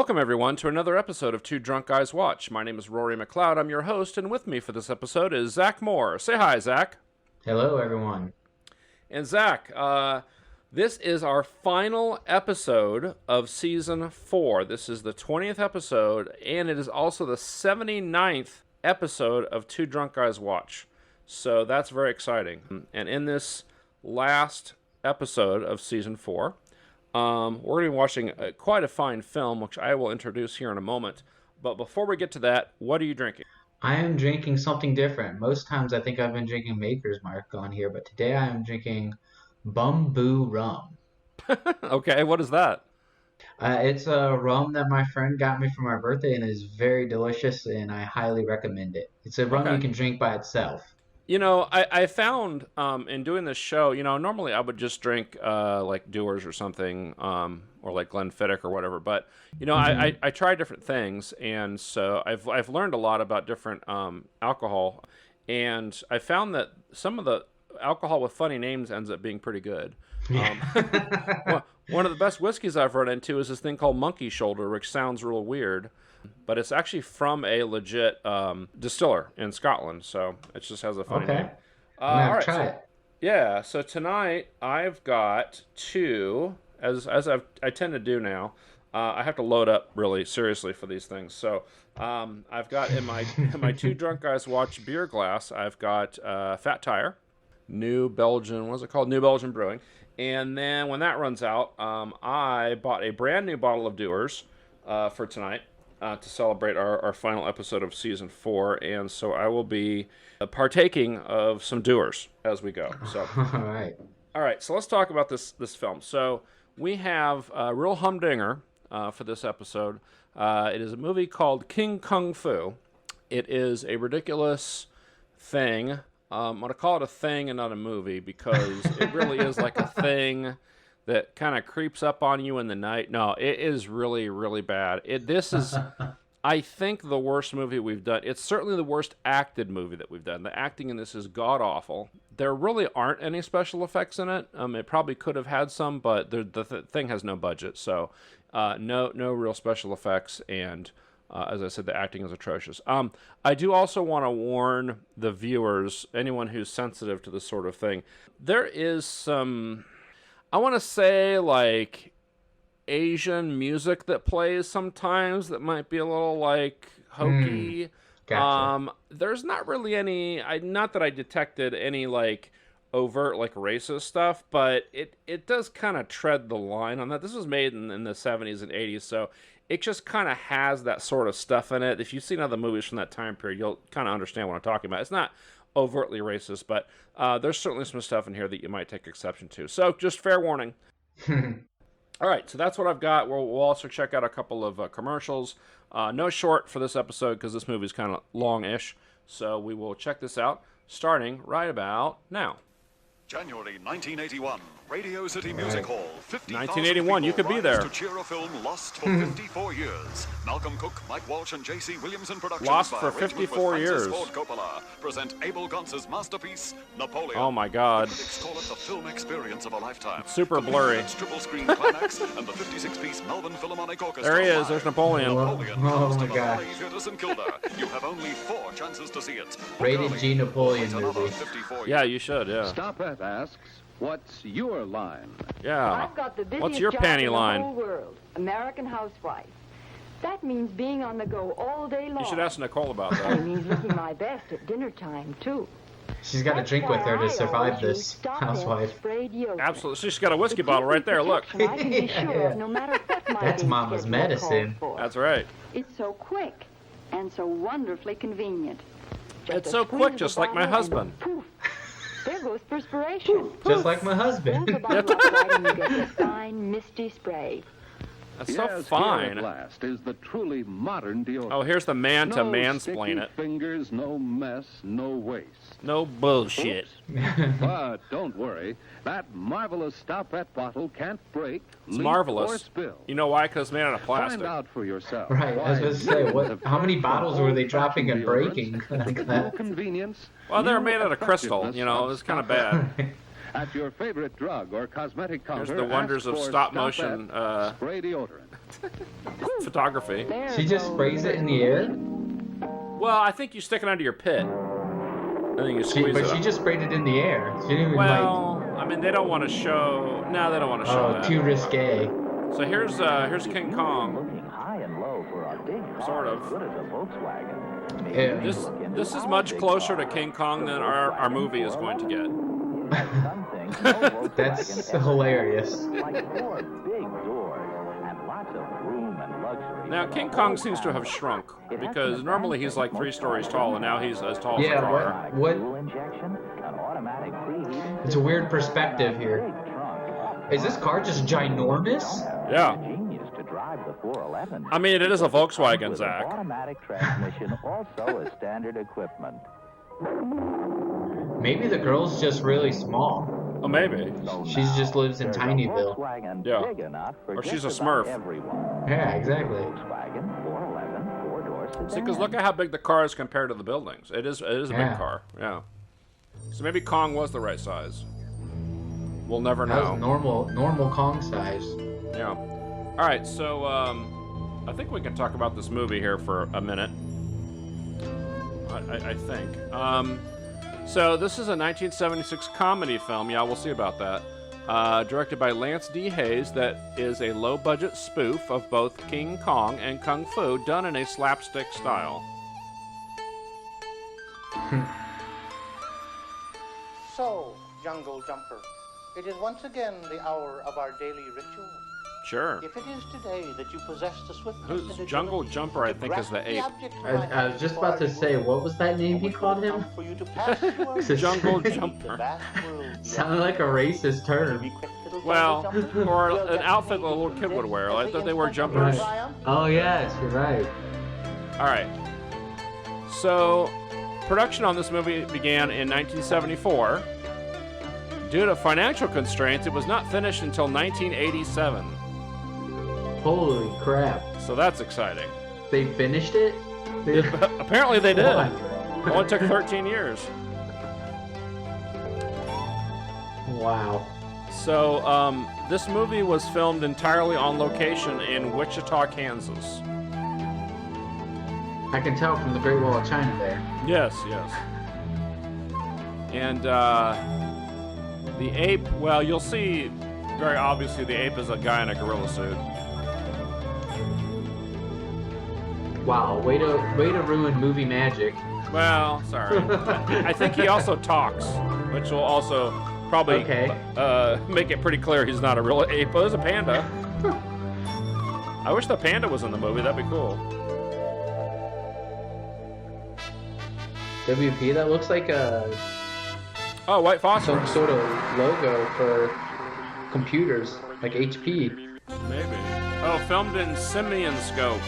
Welcome, everyone, to another episode of Two Drunk Guys Watch. My name is Rory MacLeod. I'm your host, and with me for this episode is Zach Moore. Say hi, Zach. Hello, everyone. And Zach, this is our final episode of Season 4. This is the 20th episode, and it is also the 79th episode of Two Drunk Guys Watch. So that's very exciting. And in this last episode of Season 4, we're going to be watching quite a fine film, which I will introduce here in a moment. But before we get to that, what are you drinking? I am drinking something different. Most times I think I've been drinking Maker's Mark on here, but today I am drinking Bamboo Rum. Okay, what is that? It's a rum that my friend got me for my birthday, and it is very delicious, and I highly recommend it. It's a rum you can drink by itself. You know, I found in doing this show, normally I would just drink like Dewar's or something, or like Glenfiddich or whatever. But I try different things, and so I've learned a lot about different alcohol, and I found that some of the alcohol with funny names ends up being pretty good. One of the best whiskeys I've run into is this thing called Monkey Shoulder, which sounds real weird. But it's actually from a legit distiller in Scotland, so it just has a funny name. All right, try it. Yeah, so tonight I've got two, as I tend to do now. I have to load up really seriously for these things. So I've got in my Two Drunk Guys Watch beer glass, I've got Fat Tire, New Belgian, what's it called? New Belgian Brewing. And then when that runs out, I bought a brand new bottle of Dewar's for tonight. To celebrate our final episode of Season 4, and so I will be partaking of some Dewar's as we go. So, all right. So let's talk about this film. So we have a real humdinger for this episode. It is a movie called King Kung Fu. It is a ridiculous thing. I'm going to call it a thing and not a movie because it really is like a thing that kind of creeps up on you in the night. No, it is really, really bad. This is, I think, the worst movie we've done. It's certainly the worst acted movie that we've done. The acting in this is god-awful. There really aren't any special effects in it. It probably could have had some, but the thing has no budget. So no real special effects, and as I said, the acting is atrocious. I do also want to warn the viewers, anyone who's sensitive to this sort of thing, there is some, I want to say, like, Asian music that plays sometimes that might be a little, like, hokey. Gotcha. There's not really any, not that I detected any, like, overt, like, racist stuff, but it does kind of tread the line on that. This was made in the 70s and 80s, so it just kind of has that sort of stuff in it. If you've seen other movies from that time period, you'll kind of understand what I'm talking about. It's not overtly racist, but there's certainly some stuff in here that you might take exception to. So just fair warning. All right, so that's what I've got. We'll also check out a couple of commercials. No short for this episode because this movie is kind of long-ish. So we will check this out starting right about now. January 1981, Radio City Music Hall. 1981, you could be there. To cheer a film lost for 54 years. Malcolm Cook, Mike Walsh, and J.C. Williamson Productions. Lost for 54 years. Ford Coppola present Abel Gance's masterpiece, Napoleon. Oh my God! Critics call it the film experience of a lifetime. It's super blurry. Triple screen climax and the 56-piece Melbourne Philharmonic Orchestra. There he is. There's Napoleon. Napoleon Oh comes my to God. the Valley Theatres in Kilda. You have only 4 chances to see it. Rated G Napoleon movie. Yeah, you should. Yeah. Stop It asks, what's your line? Yeah. I've got the busiest What's your job panty in line? the whole world, American housewife. That means being on the go all day long. You should ask Nicole about It that. means looking my best at dinner time, too. She's got a That's drink with her why to I survive always this use Stop housewife. It sprayed yogurt. Absolutely. She's got a whiskey It bottle gives right me there. Look. protection I can be sure of no matter what my That's day's Mama's schedule medicine. calls for. That's right. It's so quick and so wonderfully convenient. Just It's a so squeeze quick, of just the like my bottle and husband. Poof. There goes perspiration. Just like my Pulls husband. the bottle upright and you get this fine, misty spray. That's Yes, so here fine. at last is the truly modern deodorant. Oh, here's the man to no mansplain sticky it. fingers, no mess, no waste. No bullshit. But don't worry, that marvelous Stop It bottle can't break, It's leak, marvelous. or spill. You know why? Because it's made out of plastic. Find out for yourself. Right, I was going to say, how many bottles were they dropping and breaking like No that? convenience. Well, they're no made out of crystal. effectiveness You know, of it's kind of Stop It. bad. At your favorite drug or cosmetic counter, Here's the wonders of stop motion spray deodorant. photography. She just sprays it in the air? Well, I think you stick it under your pit. And then you squeeze it But she up. just sprayed it in the air. She didn't even Well, I mean, they don't want to show... No, they don't want to show that. too risque. So here's King Kong. Looking high and low for a big car Sort of. as good as a Volkswagen. Yeah. This is much closer to King Kong than our movie is going to get. That's hilarious. Like 4 big doors and lots of room and luxury. Now, King Kong seems to have shrunk, because normally he's like 3 stories tall, and now he's as tall as a car. What? Fuel injection, an automatic preheating. It's a weird perspective here. Is this car just ginormous? Yeah. Genius to drive the 411. I mean, it is a Volkswagen, Zach. Automatic transmission also is standard equipment. Maybe the girl's just really small. Oh, maybe. She just lives in Tinyville. Yeah. Big enough for Or she's a just about Smurf. everyone. Yeah, exactly. Volkswagen 411 4-door sedan. See, because look at how big the car is compared to the buildings. It is a big car. Yeah. So maybe Kong was the right size. We'll never That was know. normal Kong size. Yeah. All right, so I think we can talk about this movie here for a minute. I think. So this is a 1976 comedy film. Yeah, we'll see about that. Directed by Lance D. Hayes, that is a low-budget spoof of both King Kong and Kung Fu, done in a slapstick style. So, Jungle Jumper, it is once again the hour of our daily ritual. Sure. If it is today that you possess the swiftness Who's and Jungle agility Jumper, I to think, is grasp the ape. object in my I hand was just before about to I say, move, what was that name he which called will him? come for you to pass into our Jungle the Jumper. vast world beyond. Sounded like a racist term. Be quick, little Well, Jungle Jumper. or We'll an get outfit to that a little meet kid would this wear. as I the thought they were instant of jumpers. triumph. Oh yes, you're right. All right. So, production on this movie began in 1974. Due to financial constraints, it was not finished until 1987. Holy crap. So that's exciting. They finished it? Apparently they did. What? It only took 13 years. Wow. So, this movie was filmed entirely on location in Wichita, Kansas. I can tell from the Great Wall of China there. Yes, yes. And, the ape, well, you'll see very obviously the ape is a guy in a gorilla suit. Wow, way to ruin movie magic. Well, sorry. I think he also talks, which will also probably make it pretty clear he's not a real ape. But there's a panda. I wish the panda was in the movie. That'd be cool. WP, that looks like a Oh, white some phosphorus. sort of logo for computers, like HP. Maybe. Oh, filmed in Simian Scope.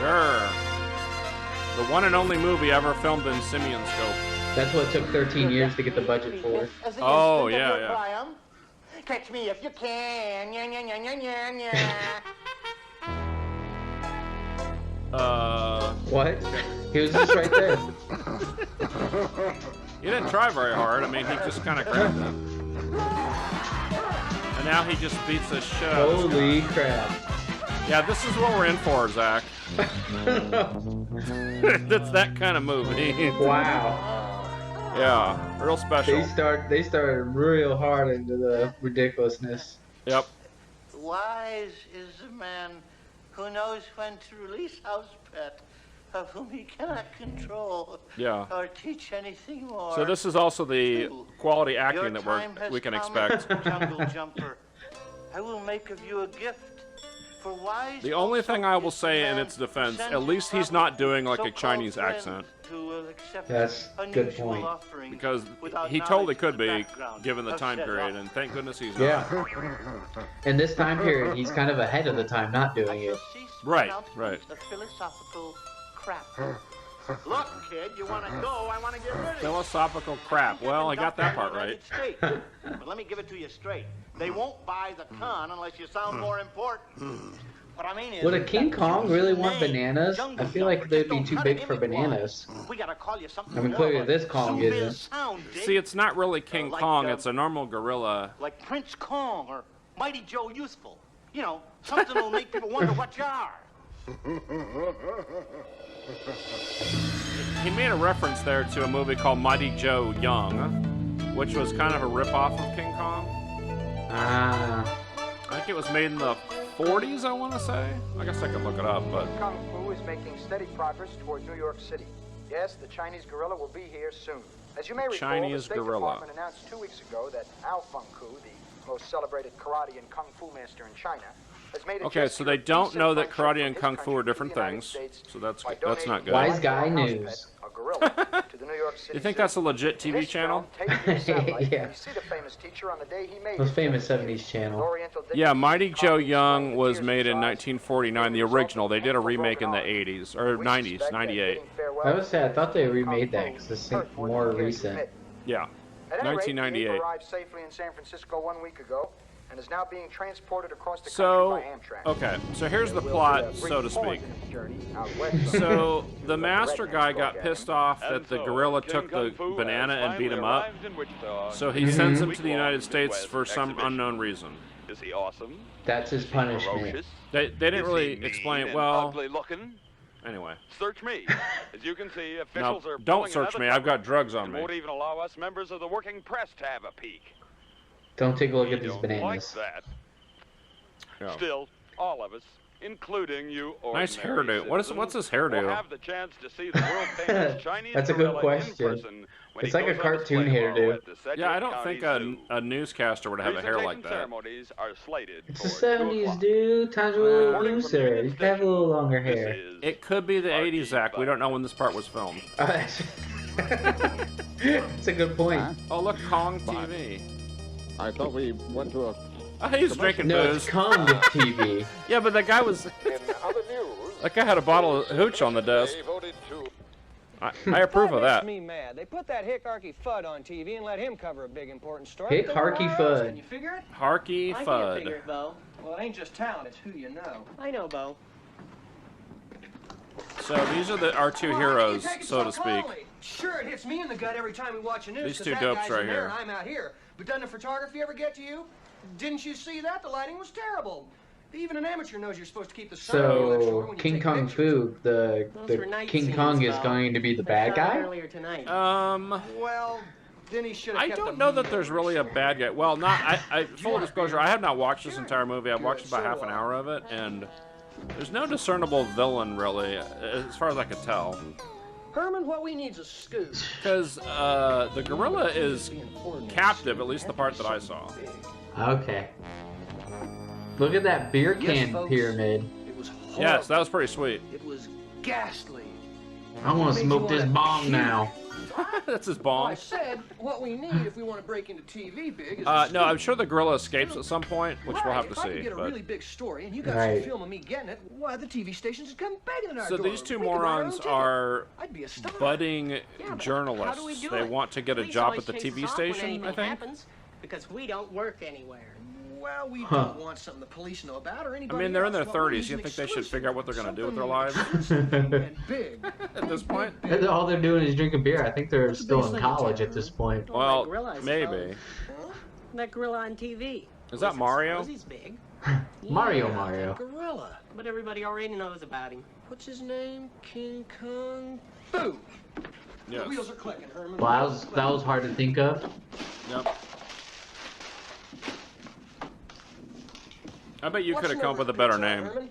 Sure. The one and only movie ever filmed in Simian Scope. That's what took 13 years to get the budget for. As the Oh, instant of yeah, your yeah. triumph. Catch me if you can. Nya, nya, nya, nya, nya, nya. What? He was just right there. He didn't try very hard. I mean, he just kind of grabbed it. And now he just beats the shit out of this guy. Holy crap. Yeah, this is what we're in for, Zach. That's that kind of movie. Wow. Yeah, real special. They started real hard into the ridiculousness. Yep. Wise is the man who knows when to release house pet, of whom he cannot control Yeah. or teach anything more. So this is also the quality Your acting that time has we can come, expect. Jungle Jumper. I will make of you a gift. For wise The only also thing I will is the say in man its defense, who at sends least he's his not doing like a so-called Chinese friend accent. to accept That's a good unusual point. offerings Because without he totally knowledge could of the be, background given the of time said period, offer. and thank goodness he's Yeah. not. In this time period, he's kind of ahead of the time not I doing shall it. cease Right, pronouncements right. of philosophical crap. Look, kid, you want to go? I want to get rid of you. Philosophical crap. Well, I got that part right. But let me give it to you straight. They won't buy the con unless you sound more important. What I mean is, Would a King Kong really want name, bananas? Jungle I feel like Jumper, they'd just be don't too cut big it for in it bananas. We gotta call you something I mean, more clearly of a this Kong showbiz isn't. sound, dig? See, it's not really King Like, Kong. It's a normal gorilla. Like Prince Kong or Mighty Joe Useful. You know, something that'll make people wonder what you are. He made a reference there to a movie called Mighty Joe Young, which was kind of a ripoff of King Kong. Ah. I think it was made in the 40s, I want to say. I guess I could look it up, but... Kung Fu is making steady progress toward New York City. Yes, the Chinese gorilla will be here soon. As you may recall, Chinese the State gorilla. Department announced 2 weeks ago that Al Feng Ku, the most celebrated karate and kung fu master in China, has made a Okay, so they don't know that karate and kung fu are different United things, States so that's donating not good. Wise guy one house news. pet, a gorilla, to the New York City You think Zoo. that's a legit In TV this channel? film, taken from satellite, Yeah. you see the famous teacher on the day he made Most his famous debut. 70s channel. Oriental Yeah, dignity, Mighty Joe confidence, Young strength, was tears made in in his eyes. 1949, the original. They did a remake in the 80s, or 90s, 98. I would say I thought they remade that because this seemed more recent. Yeah, At any rate, the ape 1998. arrived safely in San Francisco 1 week ago and is now being transported across the So, country by Amtrak. okay, so here's the There will plot, be a so to brief pause speak. in this journey out west. So, the master guy got pissed off And that the so, gorilla King took the Kung Fu banana has and beat finally him up, arrived in Wichita. so he sends him to the Week-long United States Midwest for some exhibition. unknown reason. Is he awesome? That's his Is he punishment. ferocious? They didn't Is really he mean explain it and well. Ugly looking? Anyway, Search me. As you can see, no, officials are don't pulling search another me. I've got cover drugs on and me. won't even allow us members of the working press to have a peek. Don't take a look We at these don't bananas. like that. Yeah. Still, all of us, including you Nice ordinary hairdo. citizens, What's his will hairdo? have the chance to see the world-famous Chinese That's a good gorilla question. in person when It's he like a goes on cartoon display tomorrow hairdo. at the Sedgwick Yeah, I don't County think Zoo. a newscaster would have a hair like Presentation that. ceremonies are slated It's for the 2 70s, o'clock. dude. Times were a little Reporting from looser. Union You could have a little longer This hair. is It could be the RG 80s, Zach. We don't know when this part was filmed. That's a good point. Oh, look, Kong TV. I thought we went to a... Oh, he's drinking No, booze. it's Kong TV. Yeah, but that guy was... In other news, That guy had a bottle of hooch on the desk. they voted to... I approve of that. Makes me mad. They put that Hick-Harky Fudd on TV and let him cover a big important story. Hick-Harky Fudd. Can you figure it? Harky I can't Fudd. figure it, Bo. Well, it ain't just talent, it's who you know. I know, Bo. So these are our two heroes, so to speak. Sure, it hits me in the gut every time we watch the news. These 'cause two that dopes guy's right in there here. and I'm out here. But doesn't the photography ever get to you? Didn't you see that? The lighting was terrible. Even an amateur knows you're supposed to keep the sun on your left shoulder So, when you King take Kong pictures. Fu, the Those were night King scenes, Kong is Bo. going to be the They bad shot guy? earlier tonight. Well, then he should have I kept don't the know that meat there's on really his a shoulder. bad guy. Well, not full disclosure, I have not watched this entire movie. I've watched Good, about so half an do I. hour of it, and there's no discernible villain really, as far as I could tell. Herman, what we need is a scoop. Because the gorilla is captive, at least the part that I saw. Okay. Look at that beer can folks. pyramid. It was horrible. Yes, that was pretty sweet. It was ghastly. I want to Made smoke you this wanna bong puke. now. That's his Well, I bong. said what we need if we want to break into TV big is a No, scoop. I'm sure the gorilla escapes at some point, which we'll have to If I see. could get a But really big story and you got Right. some film of me getting it, why the TV stations would come begging at our so door. these two We could buy our own morons ticket. are I'd be a star. budding Yeah, but how do we journalists. do They it? want to get a Police job always at the chase TV us off when station, anything I think. happens, because we don't work anywhere. Well, we Huh. don't want something the police know about or I anybody mean, they're in their else. What we 30s. need You is think they should exclusive. figure out what they're going to do with their Something lives exclusive and big. at this point? And all they're doing is drinking beer. I think they're What's the still biggest in thing in college town, at this huh? point. Well, that gorilla, I maybe. suppose. That gorilla on TV. Is that Mario? Suppose he's big. Mario. Gorilla. But everybody already knows about him. What's his name? King Kong Fu. The Yes. wheels are clicking, Herman. Well, that was hard to think of. Yep. I bet you What's could have the come up with a number better of pizza, name. Herman?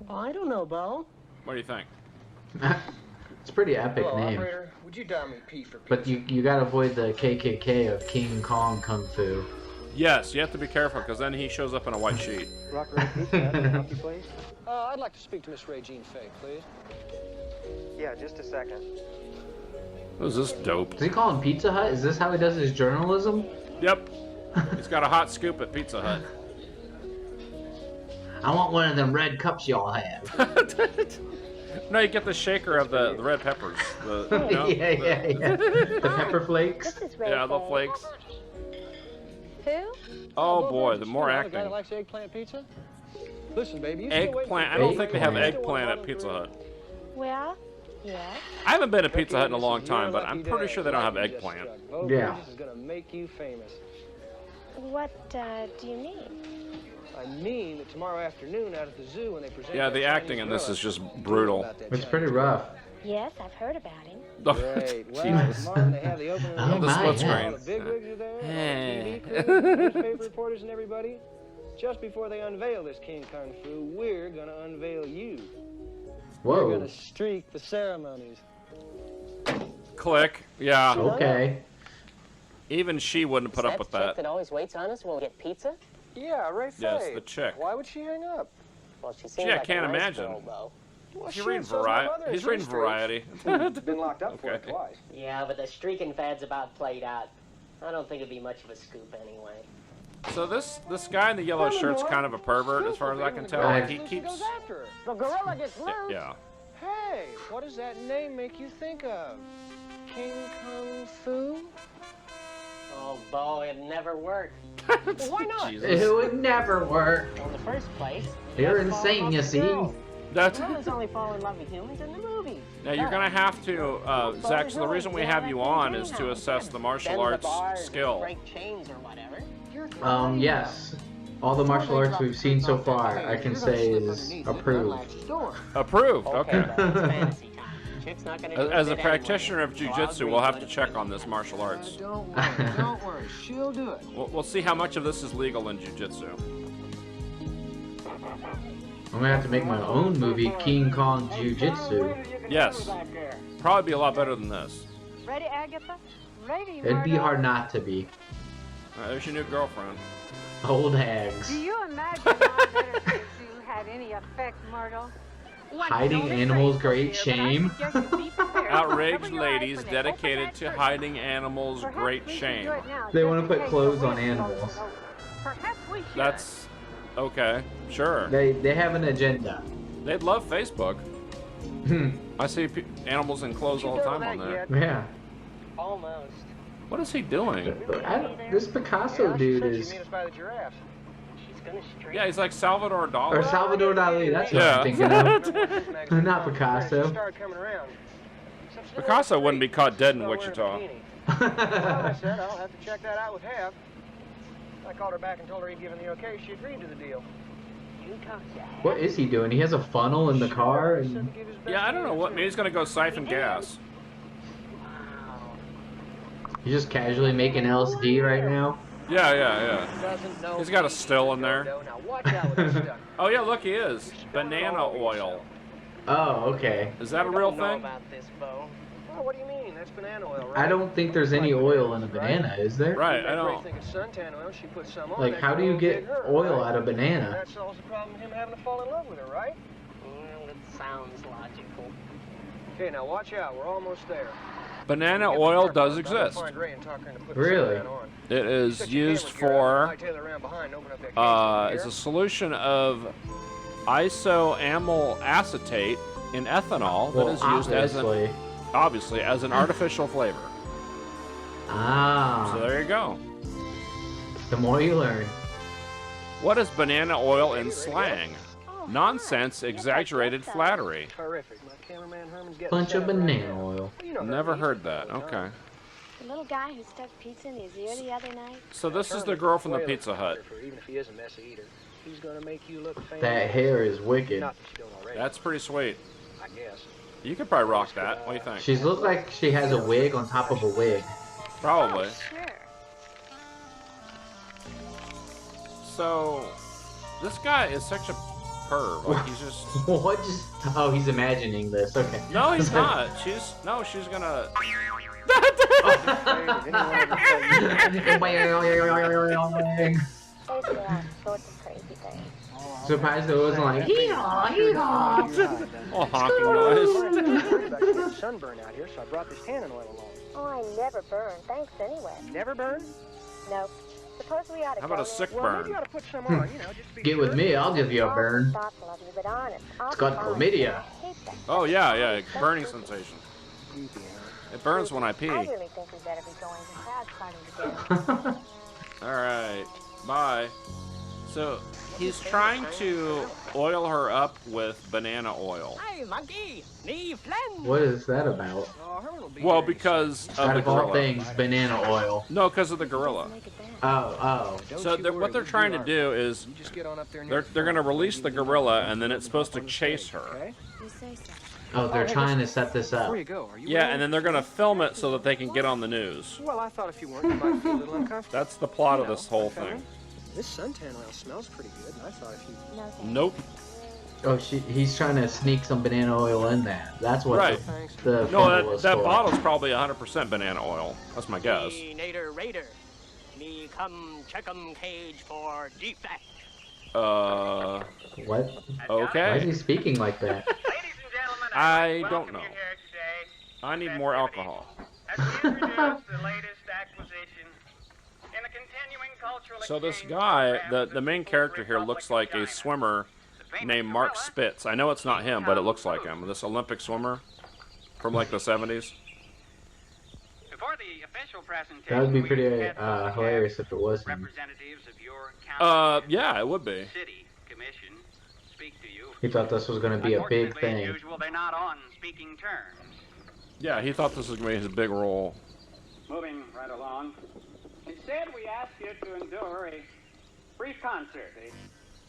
Oh, I don't know, Bo. What do you think? It's a pretty epic Hello, name. operator. Would you dial me P for pizza? But you gotta avoid the KKK of King Kong Kung Fu. Yes, you have to be careful because then he shows up in a white sheet. Rocker Pizza, Rocky, please. I'd like to speak to Miss Regine Fay, please. Yeah, just a second. Who's this dope? Does he call him Pizza Hut? Is this how he does his journalism? Yep. He's got a hot scoop at Pizza Hut. I want one of them red cups y'all have. No, you get the shaker of the red peppers. The, you know, yeah. The pepper flakes. Yeah, the flakes. Who? Oh boy, the You more know, the guy that acting. likes eggplant pizza? Listen, baby, eggplant. I don't think they have eggplant at Pizza Hut. Well, yes. I haven't been to Pizza Hut in a long time, but I'm pretty sure they don't have eggplant. Yeah. This is gonna make you famous. What do you mean? I mean that tomorrow afternoon out at the zoo when they present. Yeah, the acting in this is just brutal. It's pretty rough. Yes, I've heard about him. Great. Well, tomorrow they have the opening. Oh the split screen. All the big wigs are there. Hey. TV crew, newspaper reporters, and everybody. Just before they unveil this King Kung Fu, we're gonna unveil you. Whoa. We're gonna streak the ceremonies. Click. Yeah. Okay. Even she wouldn't put up with that. That always waits on us when we get pizza? Yeah, right. Yes, the chick. Why would she hang up? Well, she Gee, I can't imagine. Well, He's reading Variety. He's reading Variety. Been locked up for it Okay. twice. Yeah, but the streaking fad's about played out. I don't think it'd be much of a scoop anyway. So this guy in the yellow shirt's kind of a pervert, as far as I can tell. Like, he keeps. The gorilla gets loose. Yeah. Hey, what does that name make you think of? King Kung Fu? Oh, Bo, it'd never work. Why not? Jesus. It would never work. Well, in the first place, You're insane, you see. That's. Gorillas only fall in love with humans in the movies. Now you're gonna have to, Zach. So the reason we have you on is to assess the martial arts skill. Break chains or whatever. Yes. All the martial arts we've seen so far, I can say is approved. Approved. Okay. Chick's not gonna As a practitioner of jiu-jitsu, we'll have to check on this martial arts. Don't worry, she'll do it. We'll see how much of this is legal in jiu-jitsu. I'm gonna have to make my own movie, King Kong Jiu-Jitsu. Yes. Probably be a lot better than this. Ready, Agatha? Ready, It'd be hard not to be. There's your new girlfriend. Old hags. Do you imagine how better Jiu had any effect, Myrtle? Hiding animals, great shame. Outraged ladies dedicated to hiding animals, great shame. They want to put clothes on animals. That's okay. Sure. They have an agenda. They'd love Facebook. I see animals in clothes all the time on there. Yeah. Almost. What is he doing? This Picasso dude is. Yeah, he's like Salvador Dali. Or Salvador Dali, that's what I'm thinking of. Not Picasso. Picasso wouldn't be caught dead in Wichita. I said I'll have to check that out with Hef. I called her back and told her he'd given the okay. She agreed to the deal. What is he doing? He has a funnel in the car? And... Yeah, I don't know what. Maybe he's gonna go siphon gas. He's just casually making LSD right now? Yeah. He's got a still in there. Oh yeah, look, he is. Banana oil. Oh, okay. Is that a real thing? Well, what do you mean? That's banana oil, right? I don't think there's any oil in a banana, is there? Right, I don't. Think it's suntan oil. She put some on. Like, how do you get oil out of banana? That solves the problem of him having to fall in love with her, right? Well, it sounds logical. Okay, now watch out. We're almost there. Banana oil does exist. Really? It is used for, it's a solution of isoamyl acetate in ethanol that is used obviously as an artificial flavor. Ah. So there you go. The more you learn. What is banana oil in slang? Nonsense, exaggerated flattery. Bunch of banana oil. Never heard that. Okay. The little guy who stuck pizza in his ear the other night. So this is the girl from the Pizza Hut. That hair is wicked. That's pretty sweet. You could probably rock that. What do you think? She looks like she has a wig on top of a wig. Probably. Oh, sure. So this guy is such a perv. Like he's just. What? Oh, he's imagining this. Okay. No, he's not. She's gonna. Surprised it wasn't like hee-haw, hee-haw. Oh, honking noise. Sunburn out here, so I brought this tannin oil along. Oh, I never burn. Thanks anyway. Never burn? No. Suppose we ought to How about a sick burn? Well, maybe you ought to put some on, you know, just to be Get with me, I'll give you a burn. Thoughtful of you, but honest. It's got chlamydia. Oh yeah, burning sensation. It burns when I pee. I really think we better be going to crowd party together. All right, bye. So He's trying to oil her up with banana oil. Hey, monkey, me friend. What is that about? Well, because of Out the of all gorilla. things, banana oil. No, because of the gorilla. Oh. So what they're trying to do is they're going to release the gorilla, and then it's supposed to chase her. Oh, they're trying to set this up. Yeah, and then they're going to film it so that they can get on the news. Well, I thought if you weren't, you might feel a little uncomfortable. That's the plot of this whole thing. This suntan oil smells pretty good, and I thought if you... Nope. Oh, he's trying to sneak some banana oil in that. That's what right. the No, was that for. bottle's probably 100% banana oil. That's my guess. Me Nader Raider. Me come check 'em cage for defect. What? Okay. Why is he speaking like that? I don't know. I need more alcohol. So this guy, the main character here, looks like a swimmer named Mark Spitz. I know it's not him, but it looks like him. This Olympic swimmer from like the 70s. That would be pretty hilarious if it was him. Yeah, it would be. He thought this was going to be a big thing. Yeah, he thought this was going to be his big role. Moving right along. Instead, we ask you to endure a brief concert, a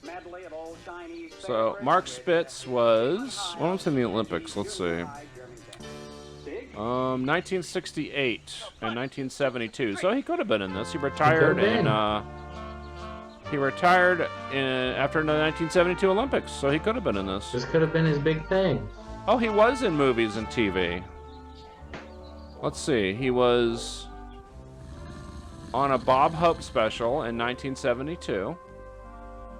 medley of old Chinese. So Mark Spitz was when was in the Olympics? Let's see. 1968 and 1972. So he could have been in this. He retired after the 1972 Olympics. So he could have been in this. This could have been his big thing. Oh, he was in movies and TV. Let's see. He was on a Bob Hope special in 1972.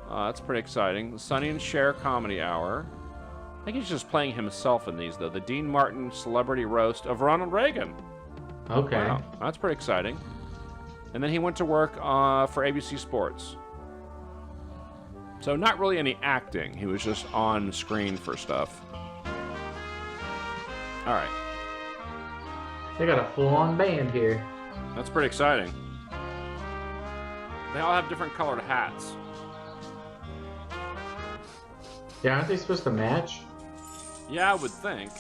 That's pretty exciting. The Sonny and Cher Comedy Hour. I think he's just playing himself in these, though. The Dean Martin Celebrity Roast of Ronald Reagan. Okay. Wow, that's pretty exciting. And then he went to work for ABC Sports. So not really any acting. He was just on screen for stuff. All right. They got a full-on band here. That's pretty exciting. They all have different colored hats. Yeah, aren't they supposed to match? Yeah, I would think.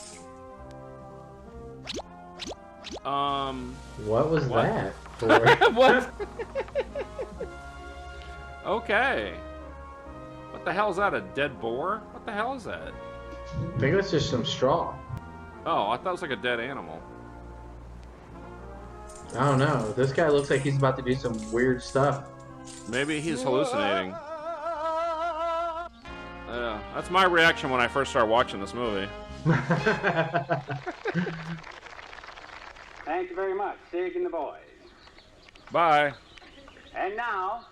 What was that for? What? Okay. What the hell is that? A dead boar? What the hell is that? I think that's just some straw. Oh, I thought it was like a dead animal. I don't know. This guy looks like he's about to do some weird stuff. Maybe he's hallucinating. That's my reaction when I first started watching this movie. Thank you very much, Sig and the boys. Bye. And now,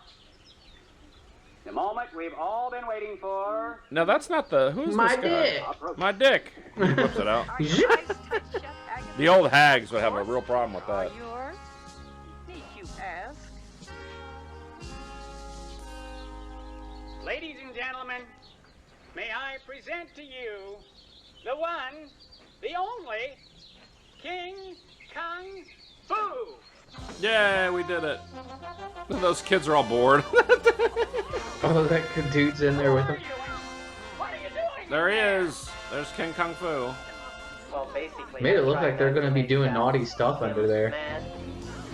the moment we've all been waiting for. No, that's not the... Who's My this dick. guy? My dick. He whips it out. The old hags would have a real problem with that. Yours? Need you ask? Ladies and gentlemen, may I present to you the one, the only, King Kung Fu. Yeah, we did it. Those kids are all bored. Oh, that dude's in there with him. There he is. There's King Kung Fu. Well, basically. Made it look like they're going to be doing naughty stuff under there.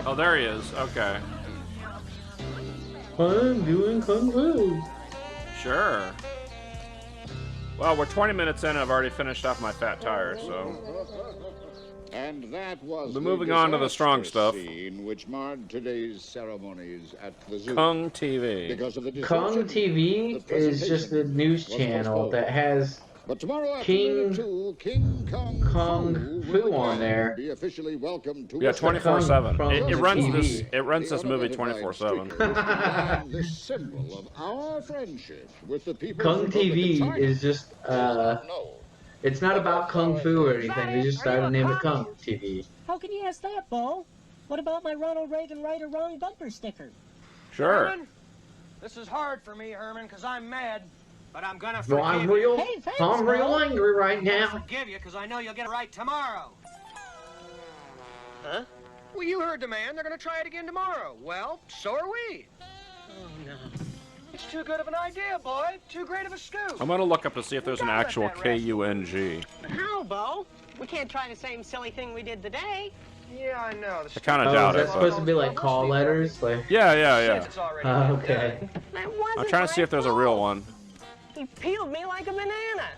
Oh, there he is. Okay. I'm doing Kung Fu. Sure. Well, we're 20 minutes in and I've already finished off my fat tire, so... And that was We're moving on to the strong stuff. Scene which marred today's ceremonies at the zoo. Kung TV. Because of the Kung TV is just a news channel that has King Kung Fu on there. Be officially welcome to Yeah, 24/7. It runs TV. this. It runs this movie 24/7. This symbol of our friendship with the people. Kung TV is just it's not about Kung Fu or anything. They just started to name it Kung TV. How can you ask that, Bo? What about my Ronald Reagan right or wrong bumper sticker? Sure. Herman, this is hard for me, Herman, because I'm mad. But I'm gonna Well, forgive I'm you. real, Hey, thanks, I'm real Bo. angry right I'll now. forgive you because I know you'll get it right tomorrow. Huh? Well, you heard the man. They're gonna try it again tomorrow. Well, so are we. Oh, no. It's too good of an idea, boy. Too great of a scoop. I'm gonna look up to see if there's an actual K-U-N-G. How, Bo? We can't try the same silly thing we did today. Yeah, I know. I kind of doubt is it. that supposed to be like call letters? Like... Yeah. Okay. I'm trying to see if there's a real one. He peeled me like a banana.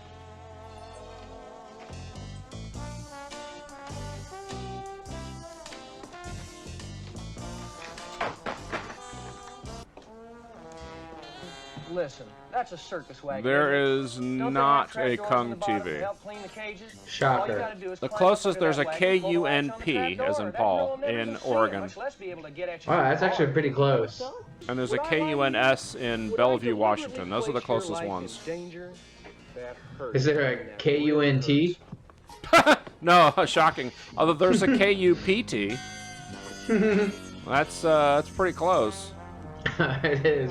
Listen, that's a circus wagon. There is not a Kung TV. Shocker. The closest there's a K-U-N-P, as in Paul, in Oregon. Wow, that's actually pretty close. And there's a K-U-N-S in Bellevue, Washington. Those are the closest ones. Is there a K-U-N-T? No, shocking. Although there's a K-U-P-T. That's pretty close. It is.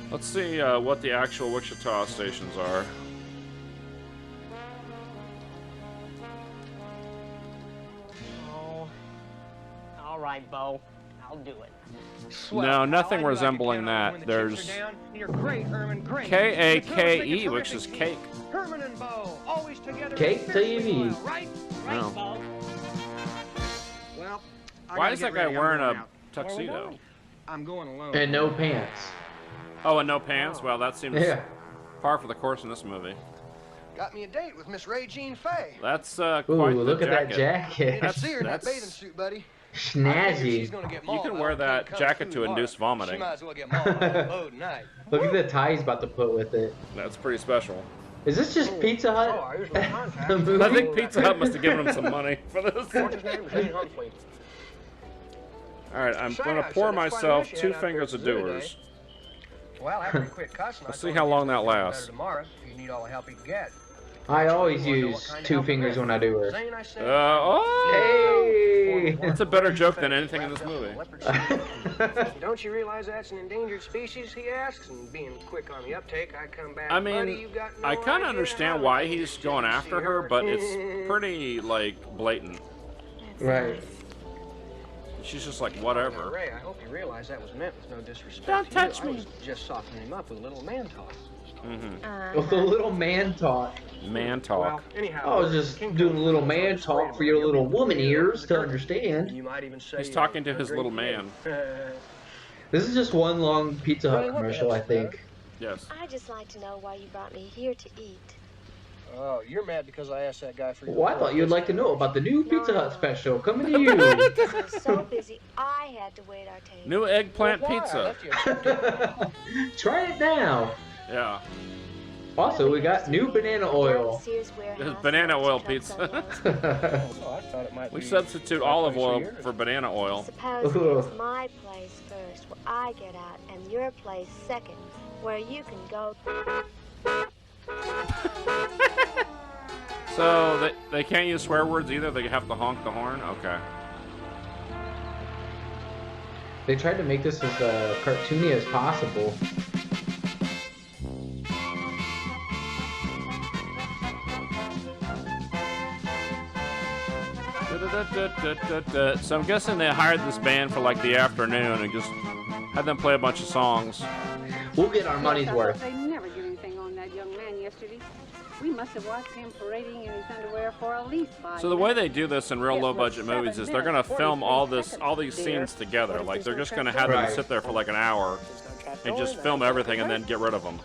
Let's see what the actual Wichita stations are. Oh, all right, Bo. I'll do it. No, nothing resembling that. There's K-A-K-E, which is cake. Herman and Bo, always together. Cake TV. No. Well, why is that guy wearing a tuxedo? I'm going alone. And no pants. Oh, and no pants? Well, that seems par for the course in this movie. Got me a date with Miss Ray Jean Fay. That's quite Ooh, the look jacket. at that jacket. Didn't see her in that bathing suit, buddy. Snazzy. You can wear that jacket to induce vomiting. She might as well get mauled on the load tonight. Look at the tie he's about to put with it. That's pretty special. Is this just Pizza Hut? I think Pizza Hut must have given him some money for this. Alright, I'm going to pour myself 2 fingers of Doers. Well, after he quit cussing, Let's see how long that lasts. tomorrow if you need all the help you can get. I always use 2 fingers when I do her. Hey! That's a better joke than anything in this movie. Don't you realize that's an endangered species, he asks, and being quick on the uptake, I come back, I buddy, mean, you've got no I kind of idea understand how why it he's is going to after see her, but it's pretty, like, blatant. Right. She's just like, whatever. Ray, I hope you realize that was meant with no disrespect. Don't touch I me. was just softening him up with a little man talk. With a little man talk. Man talk. Well, anyhow, I was just doing a little man talk for your little woman ears to understand. You might even say He's talking to his little man. This is just one long Pizza Hut commercial, I think. Yes. I'd just like to know why you brought me here to eat. Oh, you're mad because I asked that guy for your Well, I thought you'd like to know about the new Pizza Hut special coming to you. I was so busy, I had to wait our table. New eggplant pizza. Try it now. Yeah. Also, we got new banana oil. This is banana oil pizza. We substitute olive oil for banana oil. Suppose it's my place first, where I get out, and your place second, where you can go. So they can't use swear words either? They have to honk the horn? Okay. They tried to make this as cartoony as possible. So I'm guessing they hired this band for like the afternoon and just had them play a bunch of songs. We'll get our money's worth. They never did anything on that young man yesterday. We must have watched him parading in his underwear for at least 5 So the way they do this in real low-budget movies is they're gonna film all these scenes together. Like they're just gonna have them sit there for like an hour and just film everything and then get rid of them.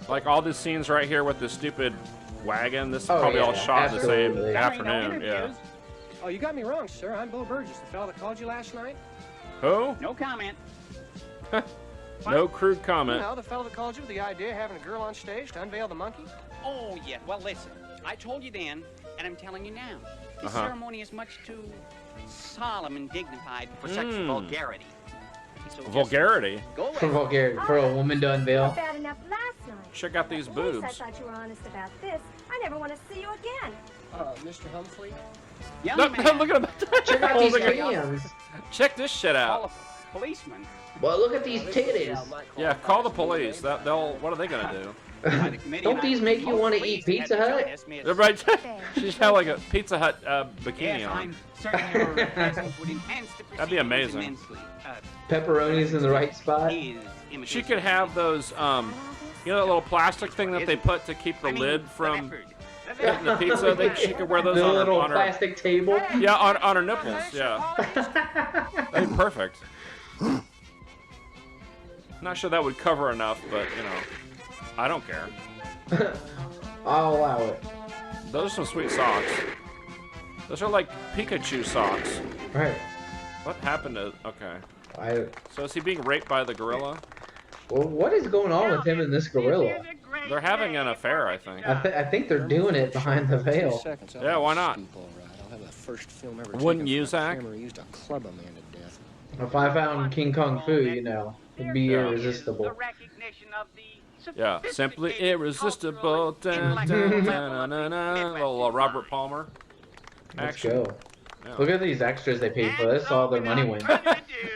Like all these scenes right here with this stupid wagon. This is probably all shot in the same afternoon. Yeah. Oh, you got me wrong, sir. I'm Bill Burgess, the fellow that called you last night. Who? No comment. No crude comment. You know, the fellow that called you with the idea of having a girl on stage to unveil the monkey? Oh, yeah. Well, listen. I told you then, and I'm telling you now. This ceremony is much too solemn and dignified for such vulgarity. So vulgarity? For vulgarity. For a woman to unveil. Bad enough last night. Check out these At least boobs. I thought you were honest about this. I never want to see you again. Mr. Humphrey? Look at him. Check out these cams. Check this shit out. Policeman. Well, look at these titties. Yeah, call the police. What are they gonna do? Don't these make you want to eat Pizza Hut? Right. She's had like a Pizza Hut bikini on. That'd be amazing. Pepperoni's in the right spot. She could have those, you know, that little plastic thing that they put to keep the lid from hitting the pizza. She could wear those the on little her plastic table. Yeah, on her nipples. Yeah, that'd be perfect. Not sure that would cover enough, but you know, I don't care. I'll allow it. Those are some sweet socks. Those are like Pikachu socks. Right. What happened to? Okay. So is he being raped by the gorilla? Well, what is going on with him and this gorilla? They're having an affair, I think. I think they're doing it behind the veil. Yeah, why not? Wouldn't you, Zach? If I found King Kong Fu, you know, it'd be irresistible. Yeah, simply irresistible. Dun, dun, dun, dun, dun. Little Robert Palmer. Let's go. Yeah. Look at these extras they paid for this. All their money went.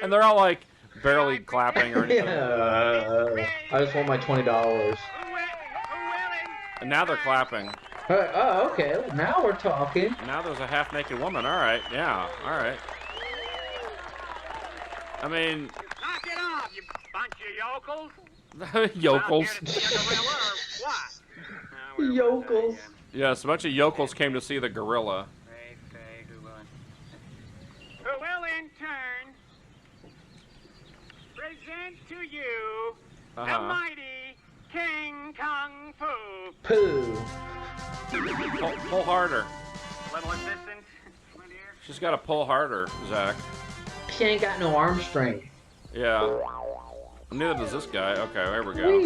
And they're all like barely clapping or anything. I just want my $20. And now they're clapping. Oh, okay. Now we're talking. Now there's a half-naked woman. All right. Yeah. All right. I mean. Knock it off, you bunch of yokels. Yokels. Yokels. Yes, a bunch of yokels came to see the gorilla. Who will in turn present to you the mighty King Kong Fu. Pooh. Pull harder. Little assistance. She's got to pull harder, Zach. She ain't got no arm strength. Yeah. Neither does this guy. Okay, there we go.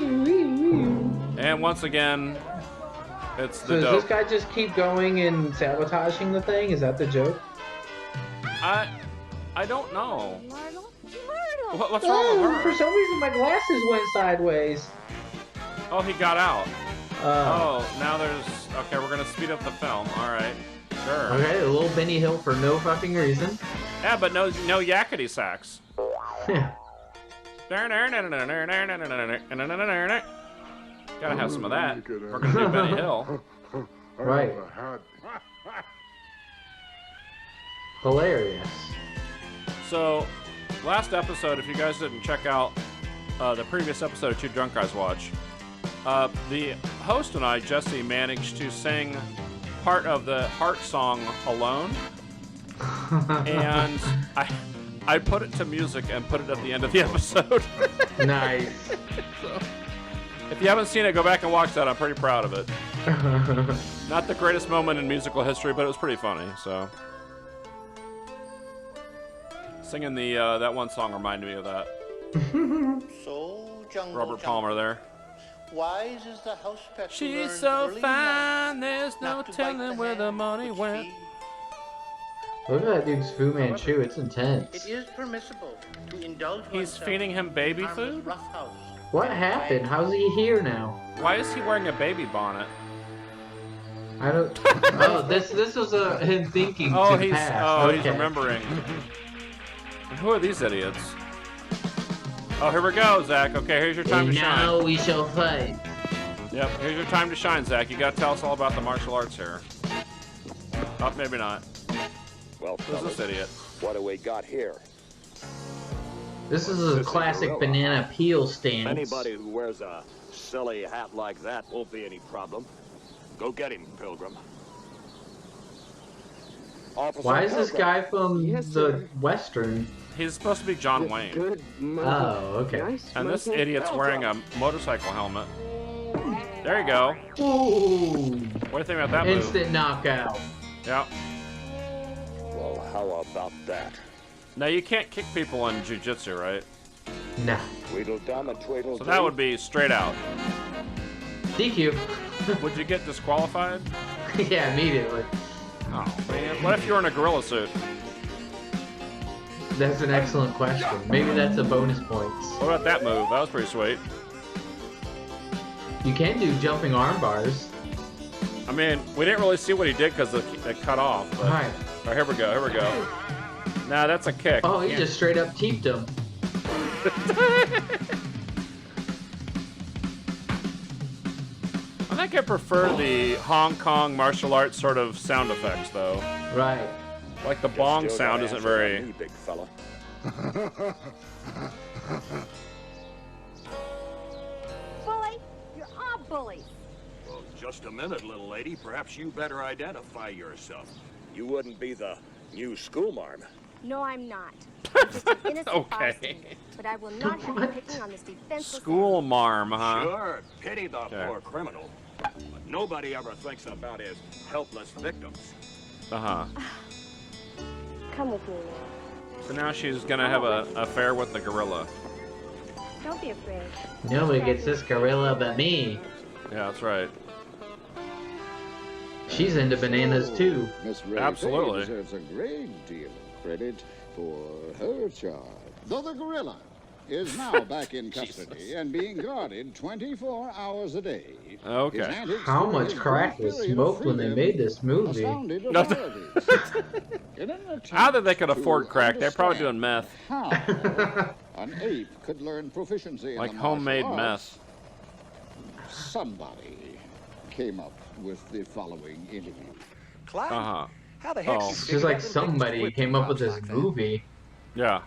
And once again, it's the does dope. this guy just keep going and sabotaging the thing? Is that the joke? I don't know. What's wrong with her? For some reason, my glasses went sideways. Oh, he got out. Oh, now there's... Okay, we're going to speed up the film. All right. Sure. Okay, a little Benny Hill for no fucking reason. Yeah, but no yakety sax. Yeah. Gotta have some of that. We're going to do Benny Hill. Right. Hilarious. So, last episode, if you guys didn't check out the previous episode of Two Drunk Guys Watch, the host and I, Jesse, managed to sing part of the Heart song alone. And I put it to music and put it at the end of the episode. Nice. So, if you haven't seen it, go back and watch that. I'm pretty proud of it. Not the greatest moment in musical history, but it was pretty funny. So, singing the that one song reminded me of that. So, Robert Palmer there. Wise is the house pet. She's so fine, there's no telling where the money went. Look at that dude's Fu Manchu, it's intense. It is permissible to indulge He's feeding him baby food? What happened? How's he here now? Why is he wearing a baby bonnet? I don't... Oh, this was him thinking Oh, to pass. He's remembering. Who are these idiots? Oh, here we go, Zach. Okay, here's your time to shine. Now we shall fight. Yep, here's your time to shine, Zach. You gotta tell us all about the martial arts here. Oh, maybe not. Well, who's this idiot? What do we got here? This is a classic banana peel stance. Anybody who wears a silly hat like that won't be any problem. Go get him, Pilgrim. Officer Why is this Pilgrim. guy from the Western? He's supposed to be John Wayne. Oh, okay. And this idiot's wearing a motorcycle helmet. There you go. Ooh. What do you think about that move? Instant knockout. Yeah. Well, how about that? Now, you can't kick people in jiu-jitsu, right? Nah. So that would be straight out. DQ. Would you get disqualified? Yeah, immediately. Oh, man. What if you're in a gorilla suit? That's an excellent question. Maybe that's a bonus points. What about that move? That was pretty sweet. You can do jumping arm bars. I mean, we didn't really see what he did because it cut off. But... Alright. All right, here we go. Here we go. Nah, that's a kick. Oh, he just straight up teeped him. I think I prefer the Hong Kong martial arts sort of sound effects, though. Right. Like the bong sound isn't very... Me, big fella. Bully, you're all bullies. Well, just a minute, little lady. Perhaps you better identify yourself. You wouldn't be the new schoolmarm. No, I'm not. I'm just an innocent Okay. bystander, but I will not have you picking on this defenseless School marm, huh? Sure, pity the poor criminal. But nobody ever thinks about his helpless victims. Uh-huh. Come with me now. So now she's gonna have an affair with the gorilla. Don't be afraid. Nobody gets this gorilla but me. Yeah, that's right. She's into bananas too. Miss Ray Absolutely. deserves a great deal of credit for her charge. Though the gorilla is now back in custody and being guarded 24 hours a day. Okay. How much crack was smoked when they made this movie? How did they could afford crack? They're probably doing meth. How an ape could learn proficiency in Like the homemade martial arts. meth. Somebody came up with the following interview. Clyde? Uh-huh. How the heck? Oh. It's just like somebody came up with this movie. Yeah.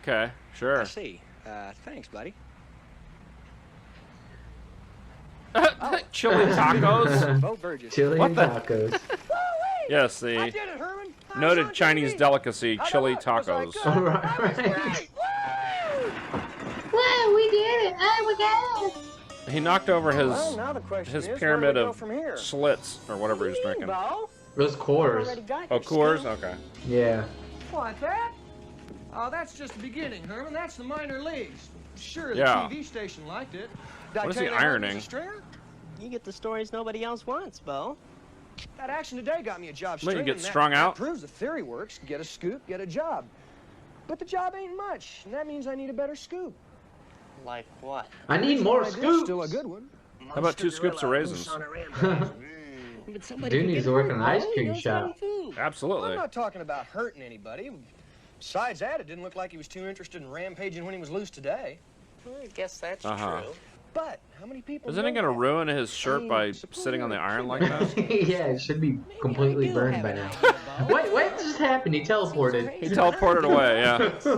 Okay, sure. I see. Thanks, buddy. Chili tacos? Bo Burgess. Chili What and the- tacos. Yes, the noted Chinese delicacy, chili tacos. Right. Whoa, we did it! Oh my god! He knocked over his Well, now the question is, where do pyramid we go of from here? slits or whatever he's drinking. Those Coors. Oh, Coors? Okay. Yeah. What, that? Oh, that's just the beginning, Herman. That's the minor leagues. Sure, the Yeah. TV station liked it. What is he ironing? You get the stories nobody else wants, Bo. That action today got me a job What, you straight. get and strung that out? proves the theory works. Get a scoop, get a job. But the job ain't much, and that means I need a better scoop. Like what? I need more scoops. Still a good one. How about 2 scoops of raisins? Dude needs to work in an ice cream shop. Absolutely. I'm not talking about hurting anybody. Besides that, it didn't look like he was too interested in rampaging when he was loose today. I guess that's Uh-huh. true. But how many people? Isn't it going to ruin his shirt by sitting on the iron like that? Yeah, it should be completely burned by now. What just happened? He teleported. He teleported away, yeah.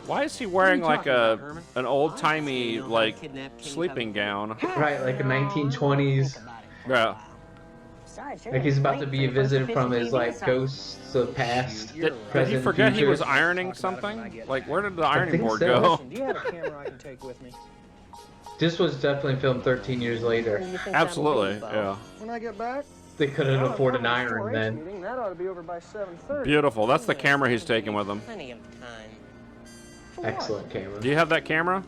Why is he wearing like an old-timey like sleeping gown? Right, like a 1920s. Yeah. Like he's about to be visited from his like ghosts of past. Did he present, forget he future. was ironing something? Like where did the ironing think board so. go? Listen, do you have a camera I can take with me? This was definitely filmed 13 years later. Absolutely, yeah. When I get back? They couldn't afford an iron then. Meeting, that ought to be over by 7:30. Beautiful. That's the camera he's taking with him. Plenty of time. Excellent camera. Do you have that camera?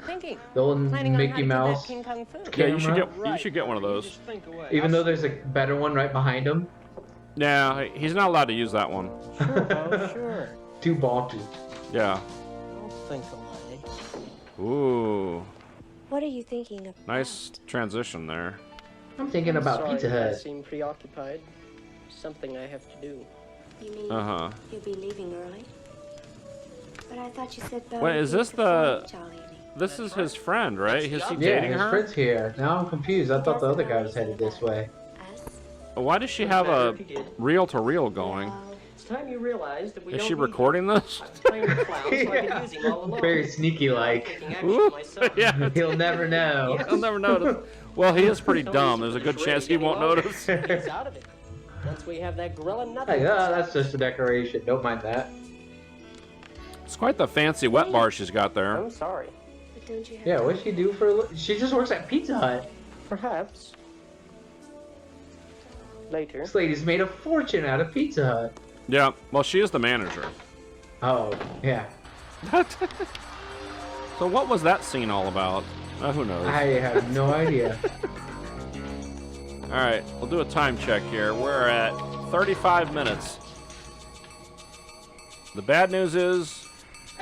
Thinking. The old Planning on how Mickey to do that Mouse King Kong Fu. Yeah, you camera. should get one of those. Even though there's a better one right behind him. Yeah, he's not allowed to use that one. Oh, sure. Too bulky. Yeah. Don't think away. Ooh. What are you thinking of? Nice transition there. I'm thinking about Sorry, Pizza I Hut. seem preoccupied. Something I have to do. You mean Uh-huh. you'll be leaving early? But I thought you said Bo Wait, is this would prefer the... Jolly evening. This is his friend, right? Is he Yeah, dating his her? friend's here. Now I'm confused. I thought the other guy was headed this way. Why does she have a reel-to-reel going? It's time you realized that we Is don't she need recording this? playing the clown, so I can use him all along. Very sneaky like. Taking action myself. Yeah. He'll never know. He'll never notice. Well, he is pretty dumb. There's a good chance he won't notice. He's out of it. Once we have that gorilla, nothing. Hey, that's just a decoration. Don't mind that. It's quite the fancy wet bar she's got there. I'm sorry. But don't you have Yeah, time? what's she do for a She just works at Pizza Hut. Perhaps. Later. This lady's made a fortune out of Pizza Hut. Yeah, well, she is the manager. Oh, yeah. So what was that scene all about? Who knows? I have no idea. Alright, we'll do a time check here. We're at 35 minutes. The bad news is,